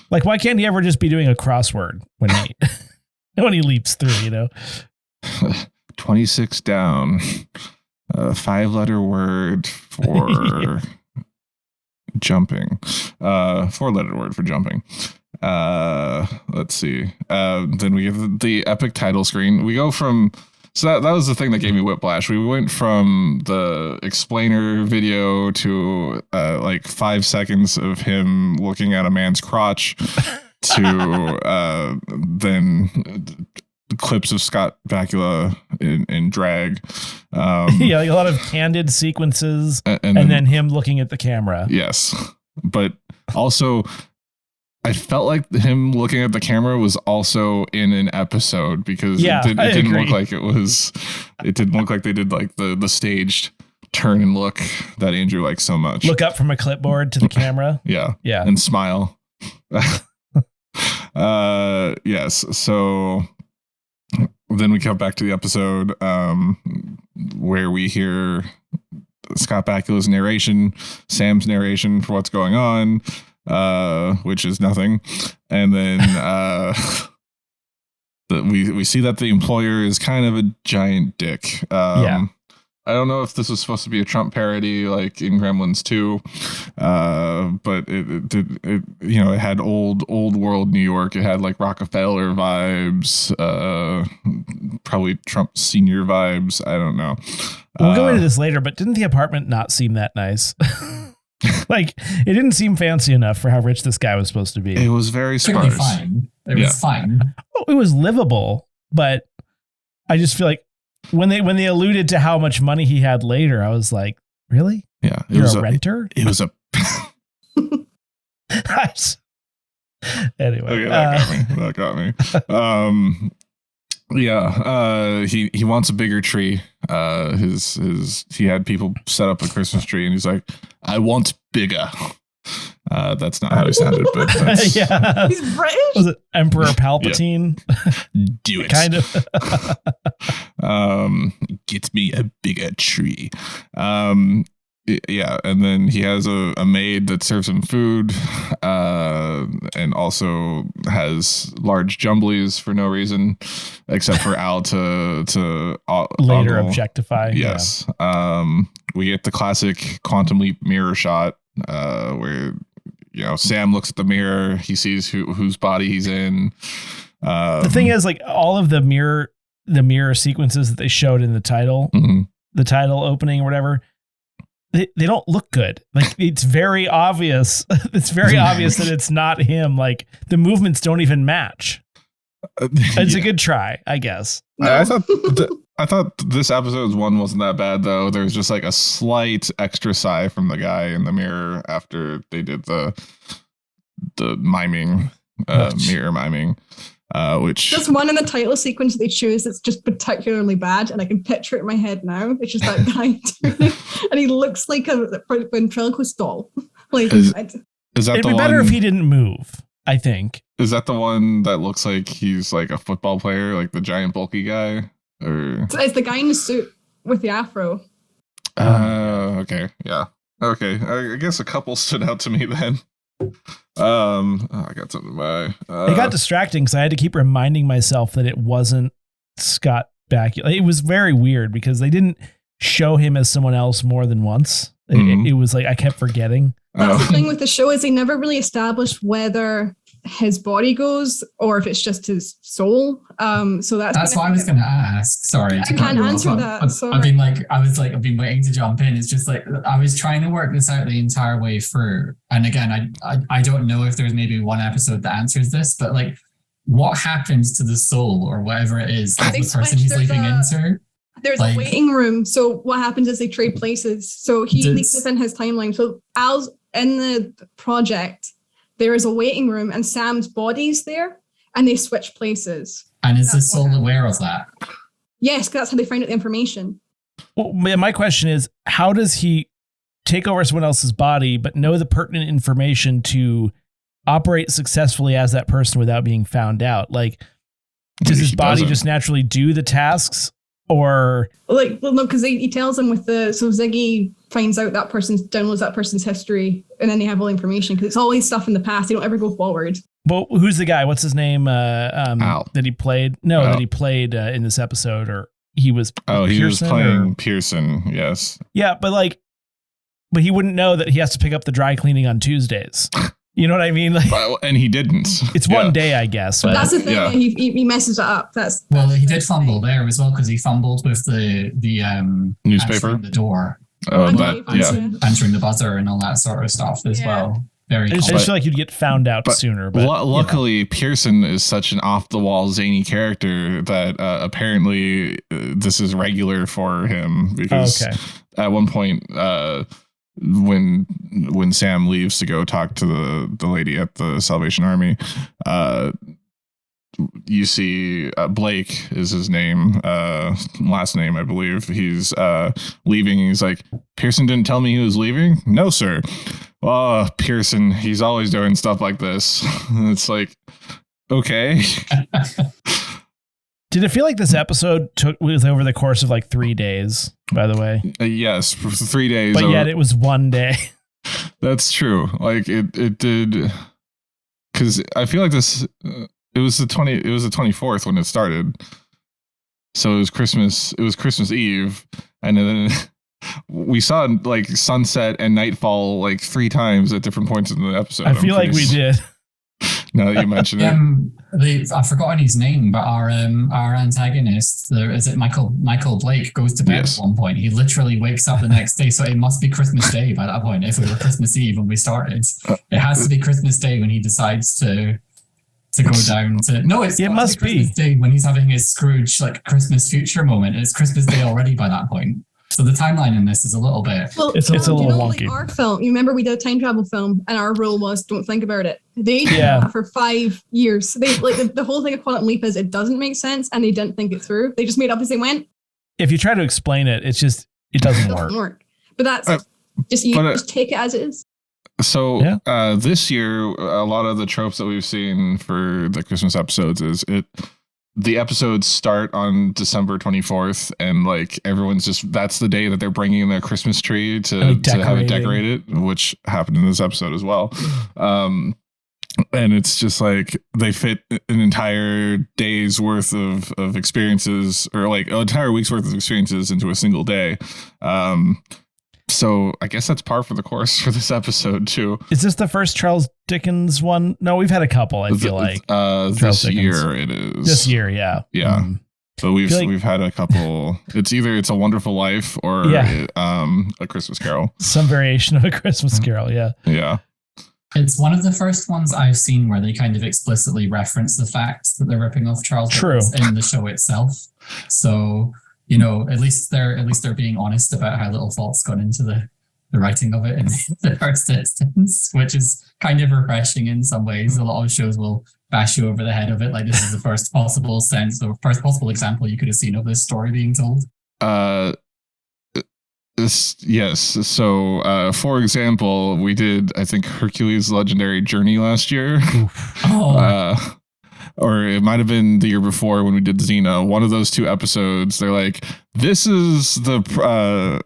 Like, why can't he ever just be doing a crossword when he leaps through, you know? 26 down, a 5-letter word for jumping, 4-letter word for jumping. Let's see. Then we get the epic title screen. We go from, so that was the thing that gave me whiplash. We went from the explainer video to like 5 seconds of him looking at a man's crotch to then clips of Scott Bakula in drag. Yeah, like a lot of candid sequences and then him looking at the camera. Yes. But also, I felt like him looking at the camera was also in an episode because it didn't look like it didn't look like they did like the staged turn and look that Andrew likes so much. Look up from a clipboard to the camera. Yeah. And smile. Yes. So then we come back to the episode where we hear Scott Bakula's narration, Sam's narration for what's going on, which is nothing. And then we see that the employer is kind of a giant dick. I don't know if this was supposed to be a Trump parody like in Gremlins 2, but it had old world New York. It had like Rockefeller vibes, probably Trump senior vibes. I don't know. We'll go into this later, but didn't the apartment not seem that nice? Like, it didn't seem fancy enough for how rich this guy was supposed to be. It was very sparse. Fine. It was fine. It was livable, but I just feel like when they alluded to how much money he had later, I was like, really? Yeah. You're a renter? It was a... Anyway. Okay, that got me. Yeah. He wants a bigger tree. He had people set up a Christmas tree and he's like, I want bigger. That's not how he sounded, but that's... Yeah. He's British. Was it Emperor Palpatine? Yeah. Do it. Kind of. Get me a bigger tree. Yeah, and then he has a maid that serves him food, and also has large jumblies for no reason, except for Al to later objectify. Yes. Yeah. We get the classic quantum leap mirror shot, where Sam looks at the mirror, he sees whose body he's in. The thing is, like, all of the mirror sequences that they showed in the title, the title opening or whatever, they don't look good. Like, it's very obvious. It's very obvious that it's not him. Like, the movements don't even match. It's a good try, I guess. I thought this episode's one wasn't that bad though. There was just like a slight extra sigh from the guy in the mirror after they did the miming, mirror miming. Which there's one in the title sequence they choose that's just particularly bad, and I can picture it in my head now. It's just that guy turning, and he looks like a ventriloquist doll. Like, is that it'd the be one? Better if he didn't move, I think. Is that the one that looks like he's like a football player, like the giant bulky guy? Or it's the guy in the suit with the afro. Okay, yeah, okay. I guess a couple stood out to me then. I got something to buy. It got distracting because I had to keep reminding myself that it wasn't Scott Bakula. It was very weird because they didn't show him as someone else more than once. It was like I kept forgetting. That's the thing with the show is they never really established whether his body goes or if it's just his soul. So that's what I was going to ask. Sorry, I can't answer that. I've been waiting to jump in. It's just like I was trying to work this out the entire way through. And again, I don't know if there's maybe one episode that answers this, but like, what happens to the soul or whatever it is of the person he's leaping into? There's a waiting room. So what happens is they trade places. So he leaps within his timeline. So Al's in the project. There is a waiting room and Sam's body's there and they switch places. And is the soul aware of that? Yes, that's how they find out the information. Well, my question is, how does he take over someone else's body but know the pertinent information to operate successfully as that person without being found out? Like, does his body just naturally do the tasks? Or no, because he tells them so Ziggy finds out that downloads that person's history, and then they have all the information because it's always stuff in the past. They don't ever go forward. Well, who's the guy? What's his name? Al. That he played? No, that he played in this episode, or he was. He was playing Pearson. Yes. Yeah, but he wouldn't know that he has to pick up the dry cleaning on Tuesdays. You know what I mean? And he didn't. It's one day, I guess. But that's the thing. Yeah. He messes it up. He did fumble there as well because he fumbled with the newspaper, the door, answering the buzzer and all that sort of stuff as well. Very. I just feel like you'd get found out sooner. But luckily, Pearson is such an off-the-wall zany character that apparently this is regular for him because at one point. When Sam leaves to go talk to the lady at the Salvation Army, you see Blake is his name, last name I believe. He's leaving. He's like, Pearson didn't tell me he was leaving. No, sir. Oh, Pearson, he's always doing stuff like this. It's like, okay. Did it feel like this episode was over the course of 3 days, by the way? Yes, for 3 days. But yet it was one day. That's true. It did. Because I feel like this, it was the 24th when it started. So it was Christmas Eve. And then we saw sunset and nightfall 3 times at different points in the episode. I feel like we did. Now that you mention it, I've forgotten his name, but our antagonist, is it Michael Blake, goes to bed at one point. He literally wakes up the next day, so it must be Christmas Day by that point. If we were Christmas Eve when we started, it has to be Christmas Day when he decides to go down to. No, it must be Christmas Day when he's having his Scrooge Christmas future moment. It's Christmas Day already by that point. So the timeline in this is a little bit. Well, it's a little wonky. Our film, you remember we did a time travel film, and our rule was don't think about it. They did that for 5 years. They the whole thing of Quantum Leap is it doesn't make sense, and they didn't think it through. They just made up as they went. If you try to explain it, it doesn't work. But that's just take it as it is. So this year, a lot of the tropes that we've seen for the Christmas episodes is the episodes start on December 24th, and everyone's that's the day that they're bringing their Christmas tree to have it decorated, which happened in this episode as well. And it's just they fit an entire day's worth of experiences, or an entire week's worth of experiences into a single day. So I guess that's par for the course for this episode too. Is this the first Charles Dickens one? No, we've had a couple. I feel like this year it is. This year, yeah. But we've had a couple. It's either It's a Wonderful Life or A Christmas Carol. Some variation of A Christmas Carol. Yeah. Yeah. It's one of the first ones I've seen where they kind of explicitly reference the fact that they're ripping off Charles Dickens in the show itself. So. At least they're being honest about how little thought's gone into the writing of it in the first instance, which is kind of refreshing in some ways. A lot of shows will bash you over the head of it, this is the first possible sense or first possible example you could have seen of this story being told. Yes. So, for example, we did, I think, Hercules' Legendary Journey last year. Or it might have been the year before when we did Xena. One of those 2 episodes, they're This is the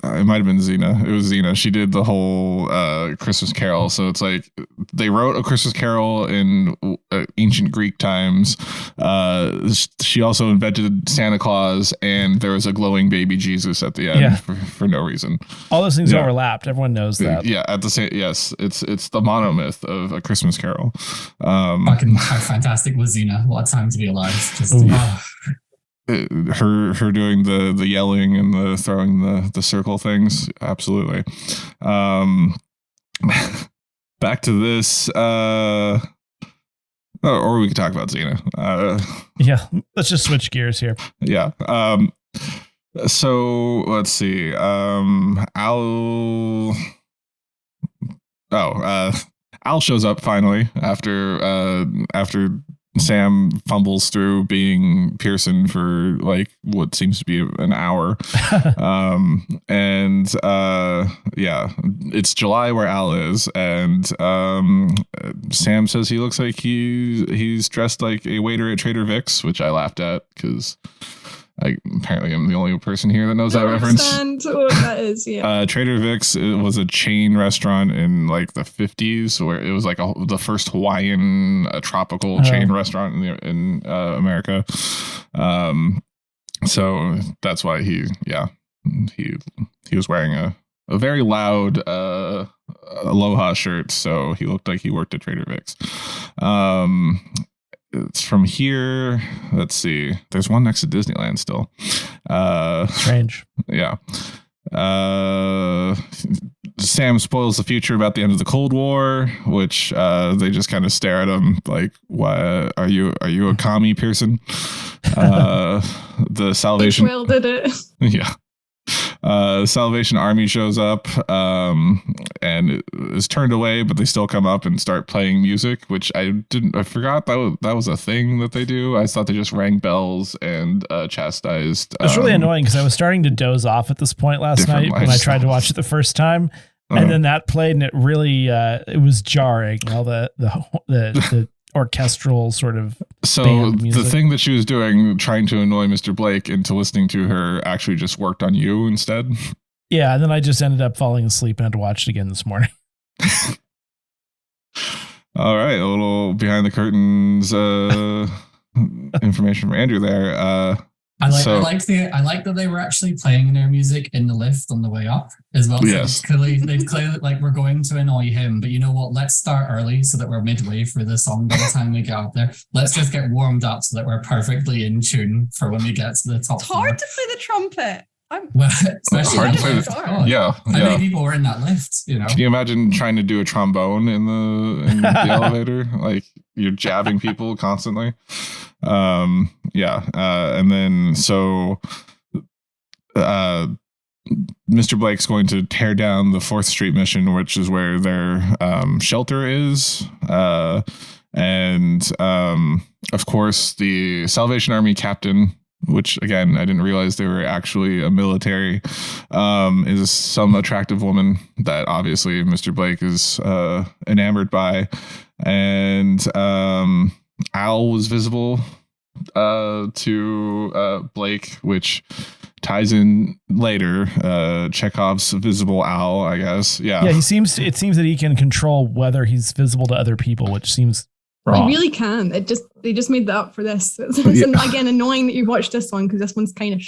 it might have been Xena. It was Xena. She did the whole Christmas Carol. So it's like they wrote A Christmas Carol in ancient Greek times. She also invented Santa Claus, and there was a glowing baby Jesus at the end for no reason. All those things overlapped. Everyone knows that. Yeah, at the same it's the monomyth of A Christmas Carol. Fucking how fantastic was Xena? What a time to be alive. Just her doing the yelling and the throwing the circle things, absolutely. Back to this, or we could talk about Xena. Let's just switch gears here. Yeah. So let's see. Al shows up finally after Sam fumbles through being Pearson for like what seems to be an hour. It's July where Al is, and Sam says he looks like he's dressed like a waiter at Trader Vic's, which I laughed at because apparently I'm the only person here that knows that reference. I understand what that is, yeah. Trader Vic's, it was a chain restaurant in like the 50s where it was like the first Hawaiian tropical chain restaurant in America. So that's why he was wearing a very loud Aloha shirt, so he looked like he worked at Trader Vic's. It's from here. Let's see. There's one next to Disneyland still. Strange. Yeah. Sam spoils the future about the end of the Cold War, which they just kind of stare at him like, "Why are you a commie, Pearson?" The Salvation. Well did it. Yeah. Salvation Army shows up and is turned away, but they still come up and start playing music, which I forgot that was a thing that they do. I thought they just rang bells and chastised. It's really annoying because I was starting to doze off at this point last night when I tried to watch it the first time, and then that played, and it really it was jarring. All the orchestral sort of the thing that she was doing, trying to annoy Mr. Blake into listening to her, actually just worked on you instead. Yeah, and then I just ended up falling asleep and had to watch it again this morning. All right, a little behind the curtains information from Andrew there. I like that they were actually playing their music in the lift on the way up as well. Yes. So they've clearly like, we're going to annoy him, but you know what? Let's start early so that we're midway through the song by the time we get up there. Let's just get warmed up so that we're perfectly in tune for when we get to the top. It's hard to play the trumpet. Especially hard to play How many people were in that lift? You know, can you imagine trying to do a trombone in the elevator? Like you're jabbing people constantly. And then Mr. Blake's going to tear down the 4th Street mission, which is where their shelter is. Of course, the Salvation Army captain, which again, I didn't realize they were actually a military, is some attractive woman that obviously Mr. Blake is enamored by. And Al was visible to Blake, which ties in later. Chekhov's visible Al, I guess. Yeah. Yeah, it seems that he can control whether he's visible to other people, which seems wrong. He really can. They just made that up for this. It's again annoying that you watched this one because this one's kind of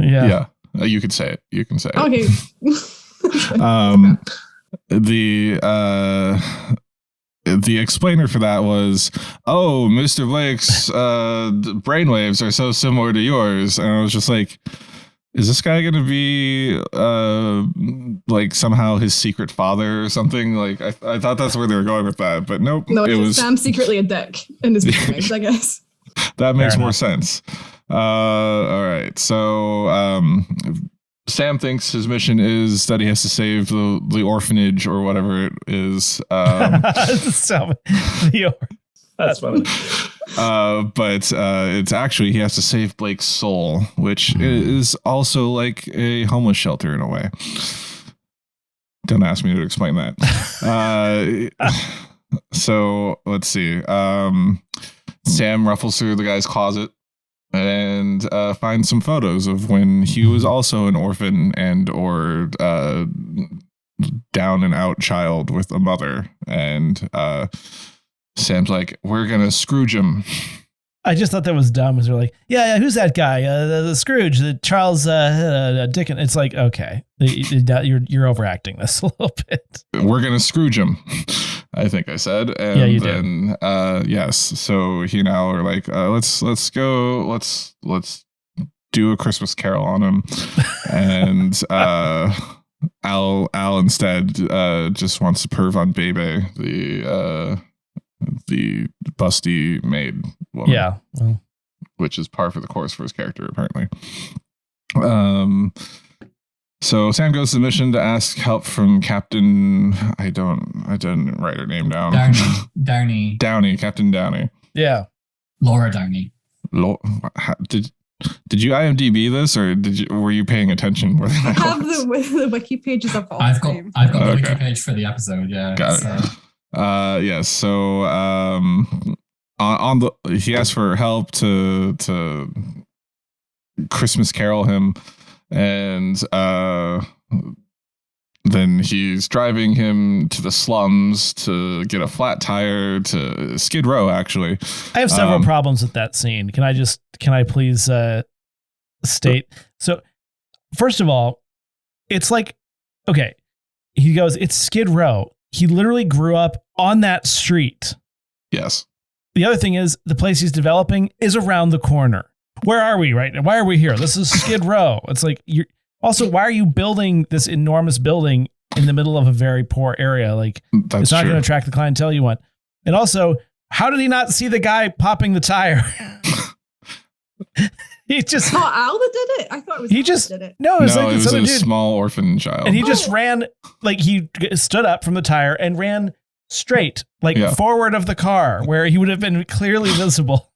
yeah. You could say it. You can say it. Okay. The explainer for that was, Mr. Blake's brainwaves are so similar to yours. And I was just like, is this guy going to be like somehow his secret father or something? Like, I thought that's where they were going with that, but nope. No, it was Sam secretly a dick in his brainwaves, I guess. That makes more sense. All right. So Sam thinks his mission is that he has to save the orphanage or whatever it is. That's funny. But it's actually he has to save Blake's soul, which is also like a homeless shelter in a way. Don't ask me to explain that. So let's see. Sam ruffles through the guy's closet and find some photos of when he was also an orphan and or down and out child with a mother. And Sam's like, we're gonna Scrooge him. I just thought that was dumb. Because they're like, yeah, who's that guy? The Scrooge, the Charles Dickens. It's like, okay, you're overacting this a little bit. We're gonna Scrooge him, I think I said. And yeah, you then, did. Yes. So he now are like, let's do a Christmas Carol on him, and Al instead just wants to perv on Bebe, the busty maid woman. Yeah. Well. Which is par for the course for his character, apparently. So Sam goes to the mission to ask help from Captain. I didn't write her name down. Downey, Captain Downey. Yeah. Laura Downey. Did you IMDb this, or were you paying attention more than I have the wiki pages up all I've got the Okay. wiki page for the episode. Yeah. Got it. Yes. So he asked for help to Christmas Carol him, and then he's driving him to the slums to get a flat tire to Skid Row. Actually, I have several problems with that scene. Can I please state? So, first of all, it's like, okay, he goes, it's Skid Row. He literally grew up on that street. Yes. The other thing is the place he's developing is around the corner. Where are we right now? Why are we here? This is Skid Row. It's like, why are you building this enormous building in the middle of a very poor area? Like, That's it's not true. going to attract the clientele you want. And also, how did he not see the guy popping the tire? He just not Al that did it. I thought it was Al that did it. No, it was like it this was other a dude. small orphan child. And he just ran, like he stood up from the tire and ran straight, like forward of the car, where he would have been clearly visible.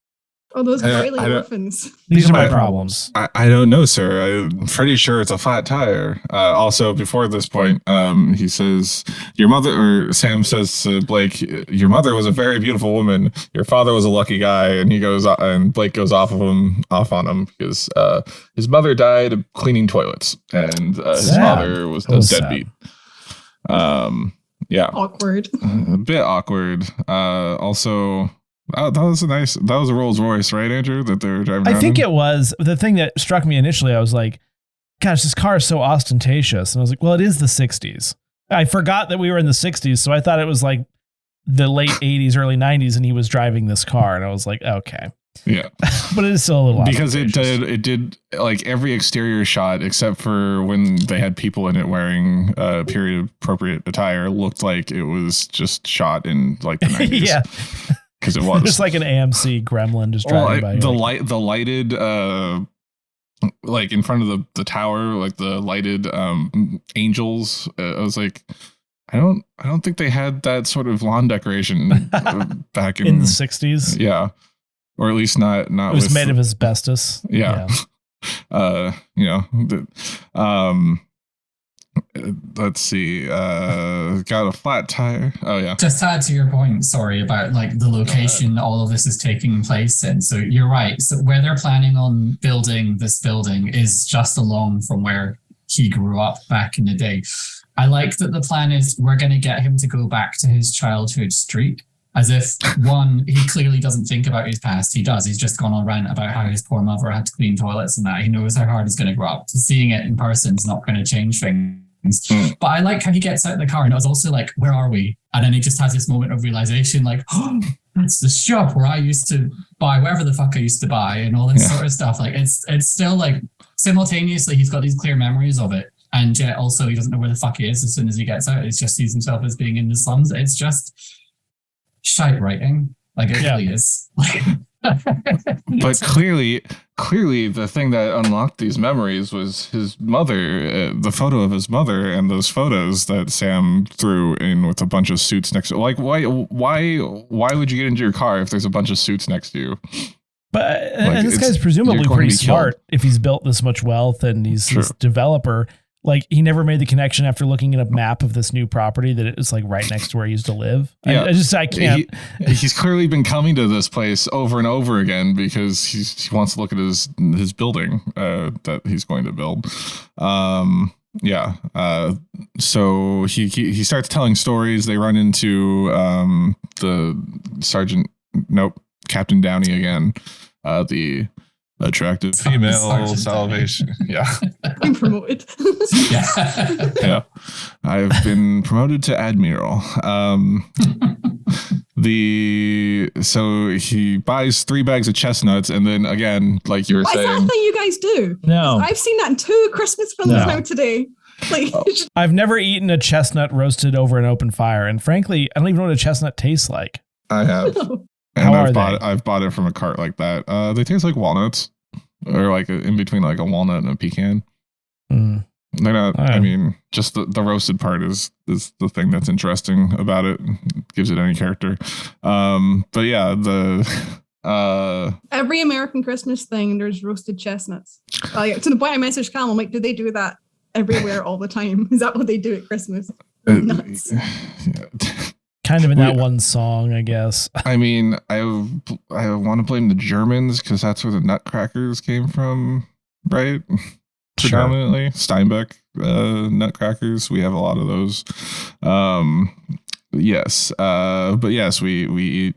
Oh, those Braille orphans. These are my problems. I don't know, sir. I'm pretty sure it's a flat tire. Also, before this point, he says, Sam says to Blake, your mother was a very beautiful woman. Your father was a lucky guy. And Blake goes off on him because his mother died of cleaning toilets and his father was a deadbeat. Yeah. Awkward. A bit awkward. Also, that was a Rolls Royce, right, Andrew, that they were driving around I think in? it was. The thing that struck me initially, I was like, gosh, this car is so ostentatious. And I was like, well, it is the 60s. I forgot that we were in the 60s, so I thought it was like the late 80s, early 90s, and he was driving this car. And I was like, okay. Yeah. But it is still a little because it did like every exterior shot except for when they had people in it wearing period appropriate attire looked like it was just shot in like the 90s. Yeah. Because it was just like an AMC gremlin just driving by. The lighted like in front of the tower, like the lighted angels. I was like, I don't think they had that sort of lawn decoration back in the 60s. Yeah. Or at least not. It was made of asbestos. Yeah. Let's see. Got a flat tire. Oh yeah. Just to add to your point, sorry, about like the location all of this is taking place in. So you're right. So where they're planning on building this building is just along from where he grew up back in the day. I like that the plan is we're going to get him to go back to his childhood street. As if, one, he clearly doesn't think about his past. He does. He's just gone on rant about how his poor mother had to clean toilets and that. He knows how hard he's going to grow up. So seeing it in person is not going to change things. But I like how he gets out of the car and it was also like, where are we? And then he just has this moment of realization like, oh, that's the shop where I used to buy whatever the fuck I used to buy and all this sort of stuff. Like it's still like simultaneously he's got these clear memories of it. And yet also he doesn't know where the fuck he is as soon as he gets out. He just sees himself as being in the slums. It's just shite writing, like it really is. But clearly the thing that unlocked these memories was his mother, the photo of his mother, and those photos that Sam threw in with a bunch of suits next to. Like, why would you get into your car if there's a bunch of suits next to you? But and this guy's presumably pretty smart if he's built this much wealth and he's this developer. like he never made the connection after looking at a map of this new property that it was like right next to where he used to live. Yeah. I can't. He's clearly been coming to this place over and over again because he wants to look at his building that he's going to build. So he starts telling stories. They run into Captain Downey again, the attractive female salvation. Yeah. I'm promoted. Yeah. I've been promoted to admiral. So he buys 3 bags of chestnuts, and then again, like you were saying, is that a thing you guys do? No, I've seen that in 2 Christmas films now today. Like, I've never eaten a chestnut roasted over an open fire, and frankly, I don't even know what a chestnut tastes like. I have. And I've bought it from a cart like that. They taste like walnuts, or like in between like a walnut and a pecan. They're not. I mean, just the roasted part is the thing that's interesting about it. Gives it any character. But yeah, every American Christmas thing, there's roasted chestnuts. To the point I messaged Calum, I'm like, do they do that everywhere all the time? Is that what they do at Christmas? Nuts. Kind of in that one song, I guess. I mean, I want to blame the Germans because that's where the nutcrackers came from, right? Predominantly Steinbeck nutcrackers. We have a lot of those. Yes, but yes, we eat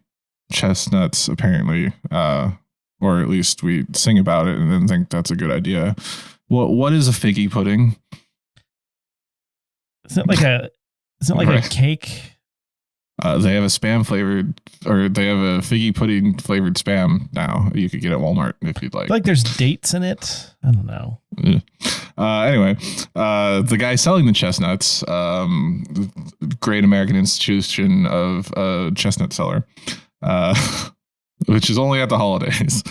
chestnuts apparently, or at least we sing about it and then think that's a good idea. What is a figgy pudding? Is it like a cake? They have a spam flavored, or they have a figgy pudding flavored spam now. You could get at Walmart if you'd like. I feel like there's dates in it. I don't know. Anyway, the guy selling the chestnuts, Great American Institution of Chestnut Seller, which is only at the holidays,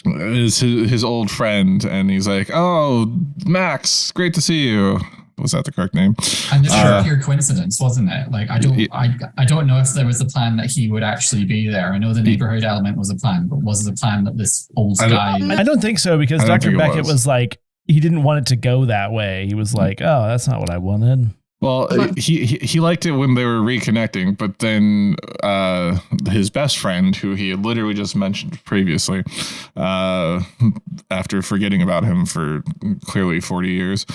is his old friend, and he's like, "Oh, Max, great to see you." Was that the correct name? And this was a pure coincidence, wasn't it? Like, I don't know if there was a plan that he would actually be there. I know the neighborhood element was a plan, but was it a plan that this old guy? I don't think so, because Dr. Beckett was like, he didn't want it to go that way. He was like, "Oh, that's not what I wanted." Well, he liked it when they were reconnecting, but then his best friend, who he had literally just mentioned previously, after forgetting about him for clearly 40 years,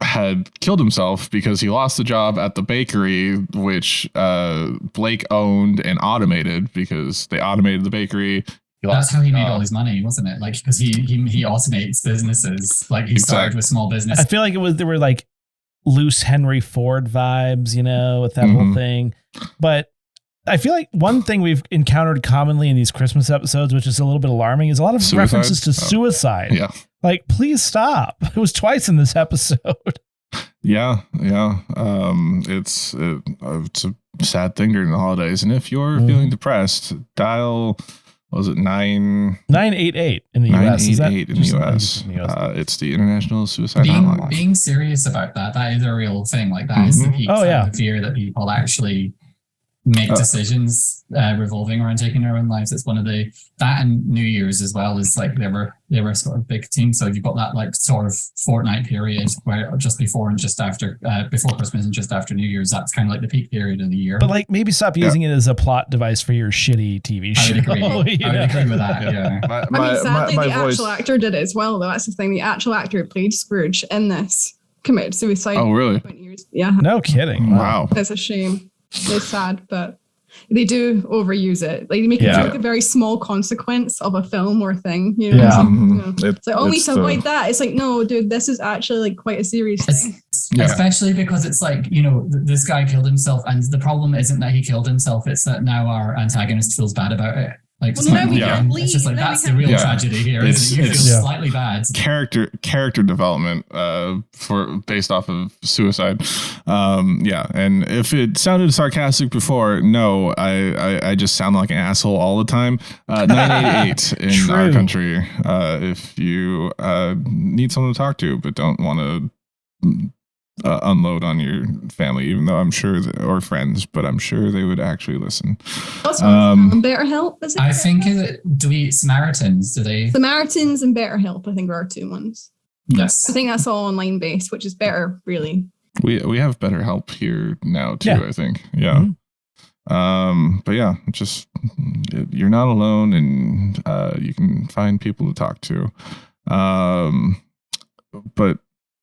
had killed himself because he lost the job at the bakery, which Blake owned and automated, because they automated the bakery. That's how he made all his money, wasn't it? Like, because he automates businesses. Like, he started with small business. I feel like there were like loose Henry Ford vibes, with that whole thing. But I feel like one thing we've encountered commonly in these Christmas episodes, which is a little bit alarming, is a lot of references to suicide. Yeah. Like, please stop. It was twice in this episode. Yeah. It's a sad thing during the holidays. And if you're feeling depressed, dial... Was it 988 in the US? 988 in the US. It's the International Suicide Hotline. Being serious about that is a real thing. Like, that is the peak fear that people actually make decisions revolving around taking their own lives. It's one of that and New Year's as well is like they were sort of big team. So you've got that like sort of fortnight period where just before and just after before Christmas and just after New Year's, that's kind of like the peak period of the year. But like maybe stop using it as a plot device for your shitty TV show. I would agree with that. Yeah. Sadly, the actual actor did it as well, though. That's the thing. The actual actor who played Scrooge in this committed suicide. Oh, really? 20 years. Yeah. No kidding. Wow. It's a shame. It's sad, but they do overuse it. Like, they make it like a very small consequence of a film or thing. It's like, we need to avoid that. It's like, no, dude, this is actually like quite a serious thing. Especially because it's like, this guy killed himself, and the problem isn't that he killed himself, it's that now our antagonist feels bad about it. Like, well, now we can't bleed. It's just like, that's the real tragedy here. It's you feel slightly bad. Character development based off of suicide. And if it sounded sarcastic before, no, I just sound like an asshole all the time. 988 in our country. If you need someone to talk to but don't want to unload on your family, even though I'm sure or friends, but I'm sure they would actually listen. What's on BetterHelp? Is it I think Samaritans, do they? Samaritans and BetterHelp, I think, are our two ones. Yes. I think that's all online based, which is better, really. We have BetterHelp here now too. Yeah. I think, yeah. But yeah, just you're not alone, and you can find people to talk to. But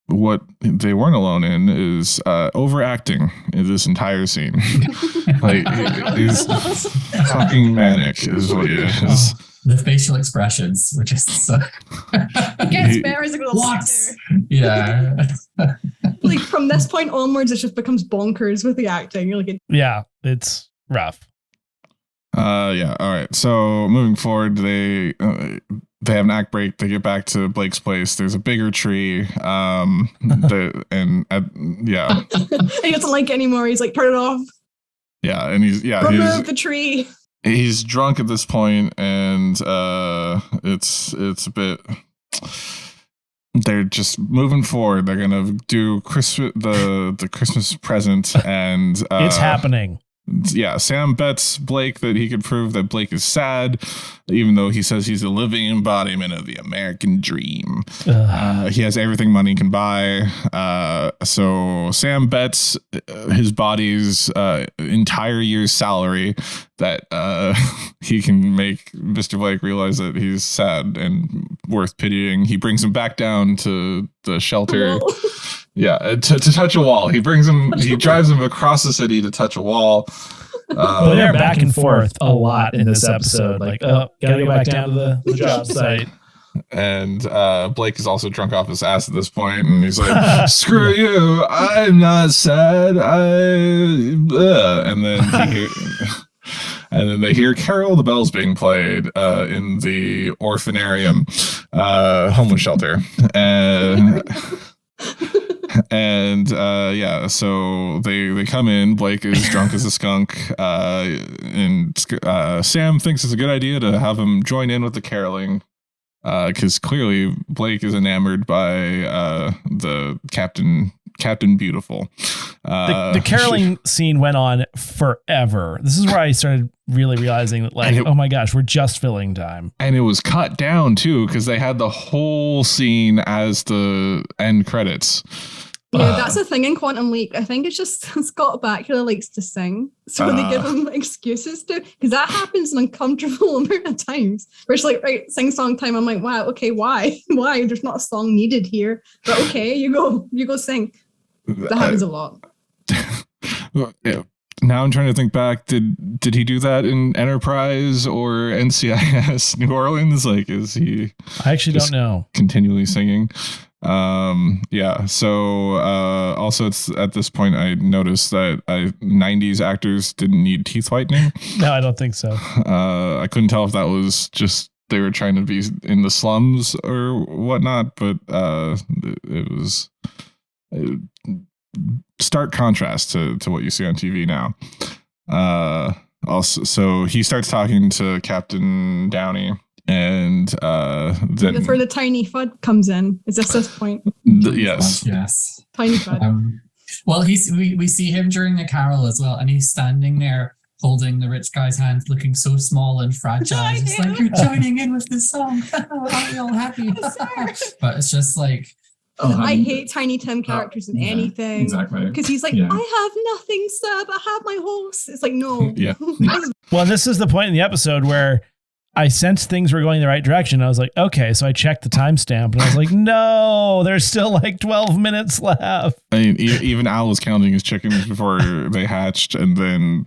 what they weren't alone in is overacting in this entire scene. Like, he's fucking manic is what he is. The facial expressions were just so... It gets better as it goes on. Yeah. Like, from this point onwards, it just becomes bonkers with the acting. You're like, yeah, it's rough. Yeah. All right. So moving forward, they have an act break. They get back to Blake's place. There's a bigger tree. Yeah. he doesn't like it anymore. He's like, turn it off. Yeah, and remove the tree. He's drunk at this point, and it's a bit. They're just moving forward. They're gonna do the Christmas present, and it's happening. Yeah, Sam bets Blake that he could prove that Blake is sad, even though he says he's a living embodiment of the American dream. He has everything money can buy. So Sam bets his body's entire year's salary that he can make Mr. Blake realize that he's sad and worth pitying. He brings him back down to the shelter. Yeah, to touch a wall. He drives him across the city to touch a wall. Well, they're back and forth a lot in this episode. Like, gotta go back down to the job site. And Blake is also drunk off his ass at this point, and he's like, "Screw you! I'm not sad. And then they hear Carol the Bells being played in the orphanarium, homeless shelter, and so they come in. Blake is drunk as a skunk, and Sam thinks it's a good idea to have him join in with the caroling, because clearly Blake is enamored by the Captain Beautiful. The caroling scene went on forever. This is where I started really realizing that, like, oh my gosh, we're just filling time. And it was cut down too, because they had the whole scene as the end credits. Yeah, that's the thing in Quantum Leap. I think it's just Scott Bakula likes to sing, so they give him excuses to, because that happens an uncomfortable amount of times. Where it's like, right, sing song time. I'm like, wow, okay, why? There's not a song needed here, but okay, you go sing. That happens a lot. Yeah. Now I'm trying to think back. Did he do that in Enterprise or NCIS New Orleans? Like, is he? I actually don't know. Continually singing. Yeah. So also, it's at this point I noticed that 90s actors didn't need teeth whitening. No, I don't think so. I couldn't tell if that was just they were trying to be in the slums or whatnot, but it was stark contrast to what you see on TV now. Also, so he starts talking to Captain Downey, and then that's where the tiny Fudd comes in. Is this point? Yes. Tiny Fudd. Well, we see him during the carol as well, and he's standing there holding the rich guy's hand, looking so small and fragile. It's like, you're joining in with this song. Aren't you all happy? But it's just like, I hate Tiny Tim characters in anything. Exactly. Because he's like, I have nothing, Seb. I have my horse. It's like, no. Yeah. Well, this is the point in the episode where I sensed things were going the right direction. I was like, okay, so I checked the timestamp and I was like, no, there's still like 12 minutes left. I mean, even Al was counting his chickens before they hatched, and then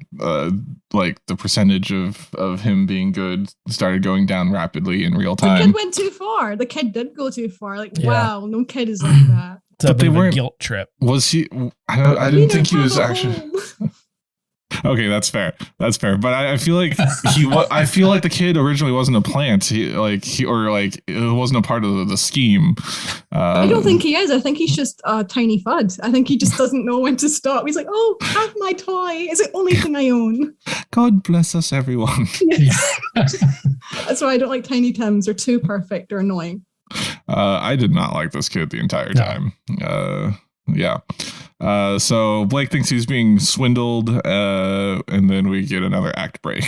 like the percentage of him being good started going down rapidly in real time. The kid went too far. The kid did go too far. Like, wow, no kid is like that. It's a bit of a guilt trip. Was he? I didn't think he was actually. Okay, that's fair. But I feel like I feel like the kid originally wasn't a plant. It wasn't a part of the scheme. I don't think he is. I think he's just a tiny Fudd. I think he just doesn't know when to stop. He's like, oh, have my toy. It's the only thing I own. God bless us, everyone. That's why I don't like Tiny Tims. They're too perfect. They're annoying. I did not like this kid the entire time. Yeah. So Blake thinks he's being swindled, and then we get another act break.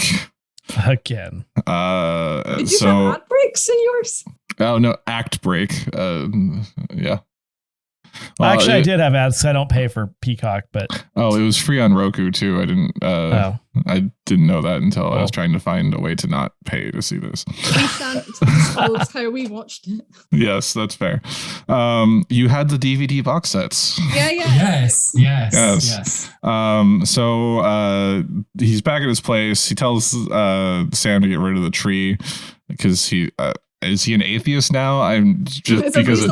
Again. Did you have ad breaks in yours? Oh, no, act break. Yeah. Well, actually, I did have ads. I don't pay for Peacock, but it was free on Roku too. I didn't know that until I was trying to find a way to not pay to see this. That's how we watched it. Yes, that's fair. You had the DVD box sets. Yeah. Yes. So he's back at his place. He tells Sam to get rid of the tree because he. Is he an atheist now? I'm just because an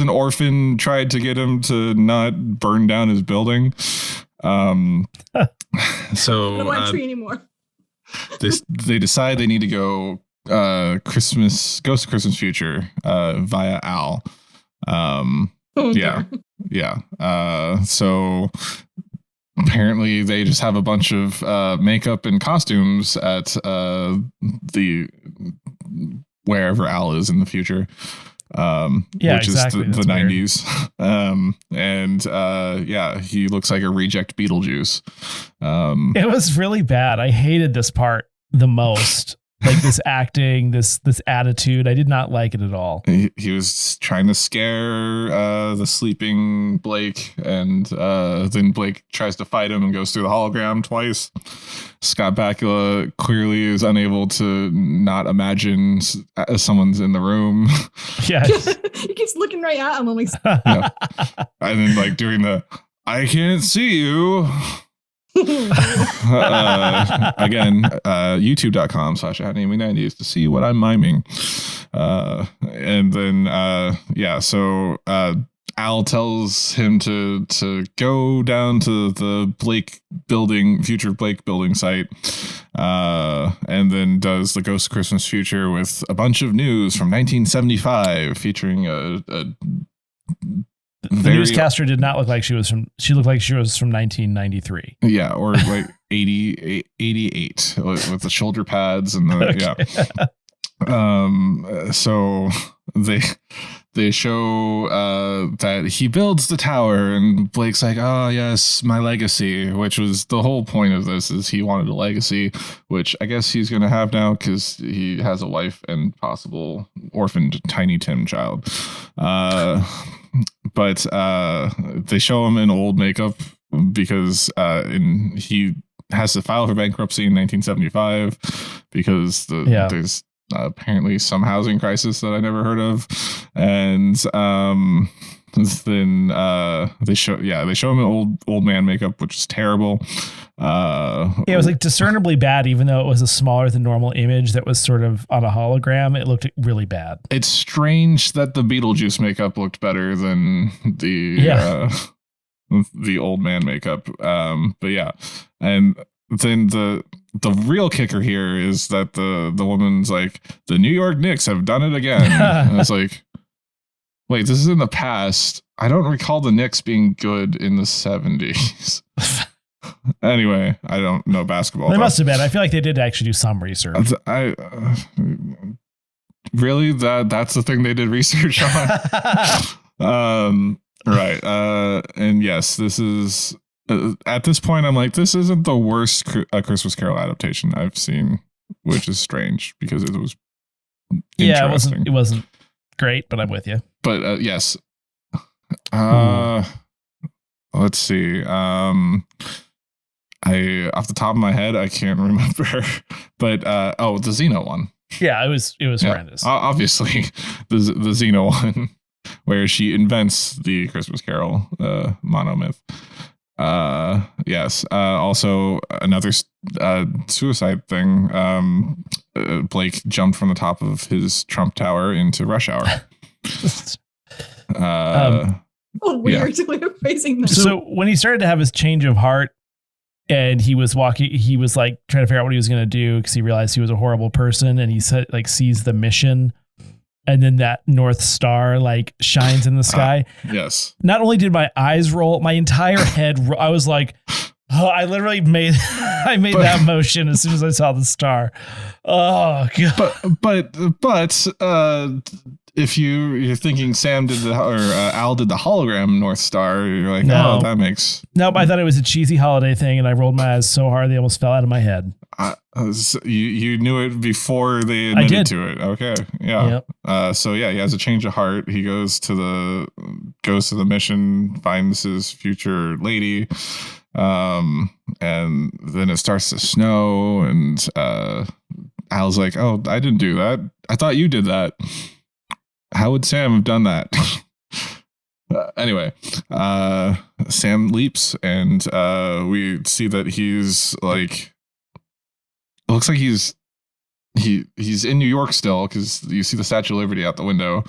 orphan tried to get him to not burn down his building. So I don't want a tree anymore. they decide they need to go Ghost of Christmas Future via Al. So apparently they just have a bunch of makeup and costumes at the wherever Al is in the future, which exactly. is the 90s. He looks like a reject Beetlejuice. It was really bad. I hated this part the most. Like this acting, this attitude. I did not like it at all. He was trying to scare the sleeping Blake, and then Blake tries to fight him and goes through the hologram twice. Scott Bakula clearly is unable to not imagine someone's in the room. Yeah. He keeps looking right at him. I'm like, yeah. And then like doing the I can't see you. Again, youtube.com/@namely90s to see what I'm miming. And then so Al tells him to go down to the future Blake building site, and then does the Ghost of Christmas Future with a bunch of news from 1975 featuring a the newscaster did not look like she was from. She looked like she was from 1993. Yeah, or like 88 with the shoulder pads and the So they show that he builds the tower, and Blake's like, "Oh yes, my legacy," which was the whole point of this. Is he wanted a legacy, which I guess he's gonna have now because he has a wife and possible orphaned Tiny Tim child. But they show him in old makeup because he has to file for bankruptcy in 1975 because there's apparently some housing crisis that I never heard of, and then they show him in old man makeup, which is terrible. It was like discernibly bad, even though it was a smaller than normal image that was sort of on a hologram. It looked really bad. It's strange that the Beetlejuice makeup looked better than the old man makeup. But yeah, and then the real kicker here is that the woman's like, the New York Knicks have done it again. And it's like, wait, this is in the past. I don't recall the Knicks being good in the 70s. Anyway, I don't know basketball. They must have been. I feel like they did actually do some research. Really? That's the thing they did research on? Right. And yes, this is... at this point, I'm like, this isn't the worst Christmas Carol adaptation I've seen, which is strange because it was interesting. It wasn't great, but I'm with you. But yes. Let's see. I off the top of my head, I can't remember. But the Xeno one. Yeah, it was horrendous. Obviously, the Xeno one, where she invents the Christmas Carol monomyth. Yes. Also, another suicide thing. Blake jumped from the top of his Trump Tower into Rush Hour. Weird way of phrasing that. So when he started to have his change of heart, and he was walking, he was like trying to figure out what he was going to do because he realized he was a horrible person, and he said like sees the mission. And then that North Star like shines in the sky. Yes. Not only did my eyes roll, my entire head. I was like, I literally made that motion as soon as I saw the star. Oh god. But if you're thinking Sam did Al did the hologram North Star, you're like, No. oh, that makes. Nope, I thought it was a cheesy holiday thing, and I rolled my eyes so hard they almost fell out of my head. You knew it before they admitted to it. Okay, yeah. Yep. So yeah, he has a change of heart. He goes to the mission, finds his future lady, and then it starts to snow, and Al's like, "Oh, I didn't do that. I thought you did that. How would Sam have done that?" Anyway, Sam leaps, and we see that he's like. It looks like he's in New York still, because you see the Statue of Liberty out the window.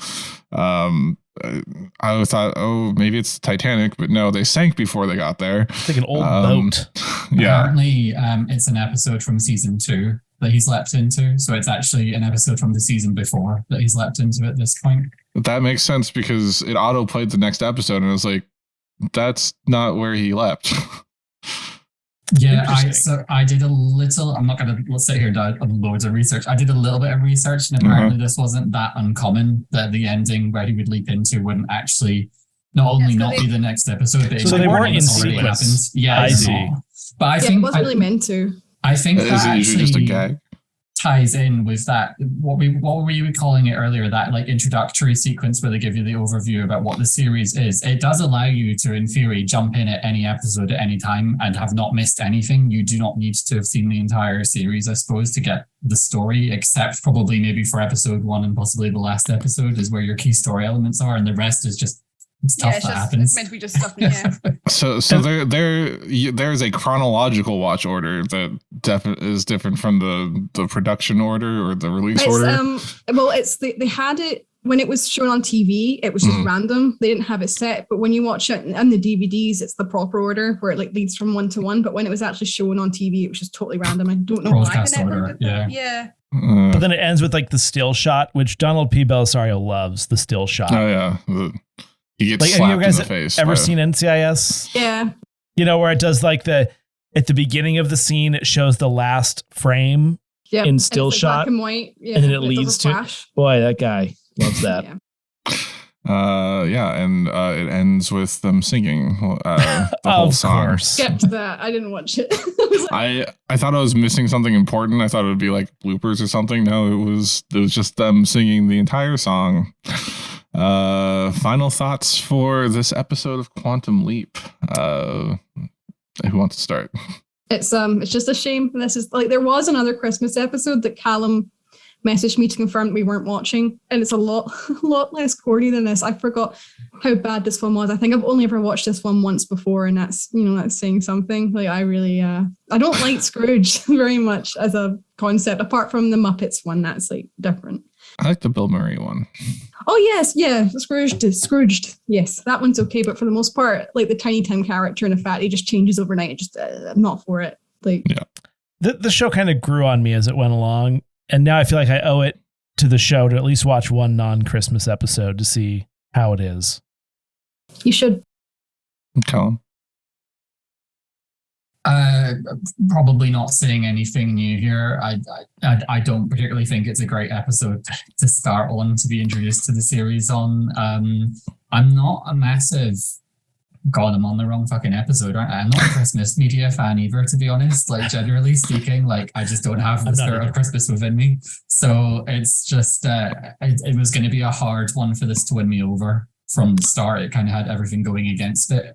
I thought, oh, maybe it's Titanic, but no, they sank before they got there. It's like an old boat. Yeah. Apparently, it's an episode from season 2 that he's leapt into. So it's actually an episode from the season before that he's leapt into at this point. That makes sense, because it auto played the next episode, and I was like, that's not where he leapt. Yeah, I did a little. I'm not going to sit here and do loads of research. I did a little bit of research, and apparently this wasn't that uncommon. That the ending where he would leap into wouldn't actually not only not be the next episode, but so they weren't in sequence. Yeah, I see. But I think it wasn't really meant to. I think Is that it usually just a gag? Ties in with that. What were you calling it earlier? That like introductory sequence where they give you the overview about what the series is. It does allow you to, in theory, jump in at any episode at any time and have not missed anything. You do not need to have seen the entire series, I suppose, to get the story, except probably maybe for episode 1 and possibly the last episode is where your key story elements are, and the rest is just stuff that happens. It's meant to be just stuff. Yeah. So there's a chronological watch order that is different from the production order or the release order. Well, they had it when it was shown on TV. It was just random. They didn't have it set. But when you watch it on the DVDs, it's the proper order where it like leads from 1 to 1. But when it was actually shown on TV, it was just totally random. I don't know why. Broadcast order. Yeah. But then it ends with like the still shot, which Donald P. Bellisario loves. The still shot. Oh yeah. He gets like, slapped have you guys in the face. ever seen NCIS? Yeah. You know, where it does like at the beginning of the scene, it shows the last frame in still shot. Black and white. Yeah. And then it leads to, boy, that guy loves that. And it ends with them singing the whole song. Skipped that. I didn't watch it. I thought I was missing something important. I thought it would be like bloopers or something. No, it was just them singing the entire song. Final thoughts for this episode of Quantum Leap. Who wants to start? It's just a shame. This is like, there was another Christmas episode that Calum messaged me to confirm we weren't watching, and it's a lot less corny than this. I forgot how bad this film was. I think I've only ever watched this one once before, and that's saying something. Like, I really I don't like Scrooge very much as a concept, apart from the Muppets one. That's like different. I like the Bill Murray one. Oh yes, yeah, Scrooged. Yes, that one's okay, but for the most part, like the Tiny Tim character and the fat, he just changes overnight. It just I'm not for it. Like, yeah, the show kind of grew on me as it went along, and now I feel like I owe it to the show to at least watch one non-Christmas episode to see how it is. You should. Calum. Probably not saying anything new here. I don't particularly think it's a great episode to start on, to be introduced to the series on. I'm not a massive... God, I'm on the wrong fucking episode, aren't I? I'm not a Christmas media fan either, to be honest. Like, generally speaking, like, I just don't have the spirit of Christmas within me. So it's just, it was going to be a hard one for this to win me over from the start. It kind of had everything going against it.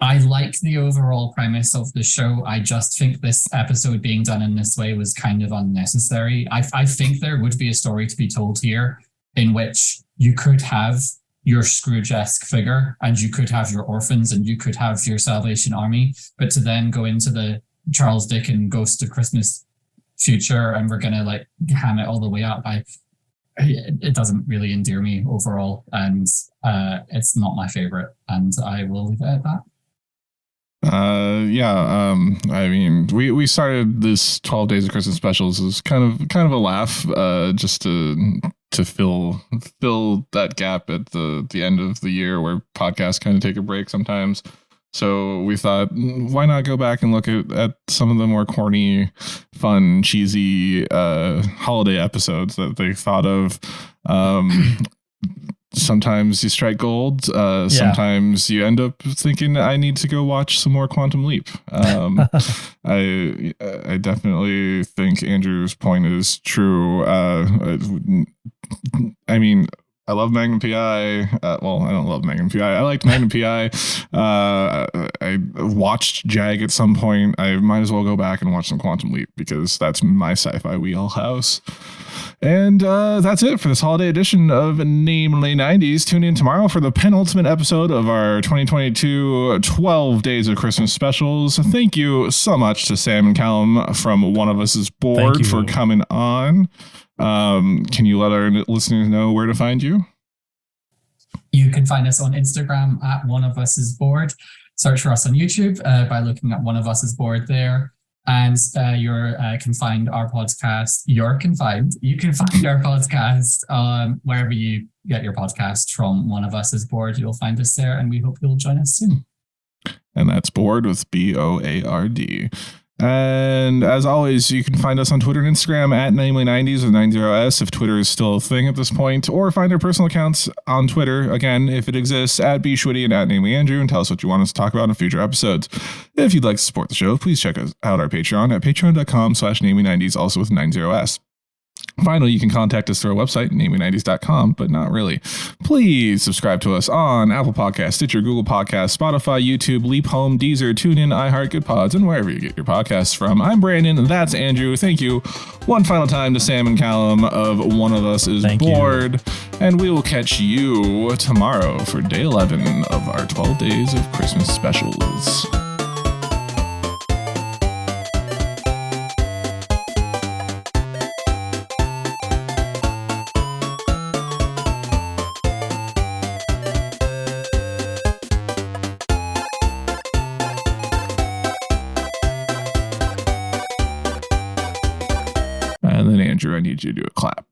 I like the overall premise of the show. I just think this episode being done in this way was kind of unnecessary. I think there would be a story to be told here in which you could have your Scrooge-esque figure and you could have your orphans and you could have your Salvation Army, but to then go into the Charles Dickens Ghost of Christmas future and we're going to like ham it all the way up. It doesn't really endear me overall, and it's not my favorite, and I will leave it at that. I mean, we started this 12 Days of Christmas specials as kind of a laugh, just to fill that gap at the end of the year where podcasts kind of take a break sometimes. So we thought, why not go back and look at some of the more corny, fun, cheesy holiday episodes that they thought of. Sometimes you strike gold. Sometimes you end up thinking, I need to go watch some more Quantum Leap. I definitely think Andrew's point is true. I mean, I love Magnum PI. Well, I don't love Magnum PI. I liked Magnum PI. I watched Jag at some point. I might as well go back and watch some Quantum Leap because that's my sci-fi wheelhouse. And that's it for this holiday edition of Namely 90s. Tune in tomorrow for the penultimate episode of our 2022 12 Days of Christmas specials. Thank you so much to Sam and Calum from One of Us is Bored for coming on. Can you let our listeners know where to find you? You can find us on Instagram at One of Us is Bored. Search for us on YouTube by looking at One of Us is Bored there. And you can find our podcast. You can find our podcast wherever you get your podcast from. One of Us is Bored. You'll find us there, and we hope you'll join us soon. And that's Bored with BOARD. And as always, you can find us on Twitter and Instagram at Namely90s with 90s if Twitter is still a thing at this point, or find our personal accounts on Twitter, again, if it exists, at bschwitty and at NamelyAndrew, and tell us what you want us to talk about in future episodes. If you'd like to support the show, please check out our Patreon at patreon.com/Namely90s, also with 90s. Finally, you can contact us through our website, namely90s.com, but not really. Please subscribe to us on Apple Podcasts, Stitcher, Google Podcasts, Spotify, YouTube, Leap Home, Deezer, TuneIn, iHeart, Good Pods, and wherever you get your podcasts from. I'm Brandon, and that's Andrew. Thank you one final time to Sam and Calum of One of Us is Bored. And we will catch you tomorrow for day 11 of our 12 Days of Christmas specials. And then Andrew, I need you to do a clap.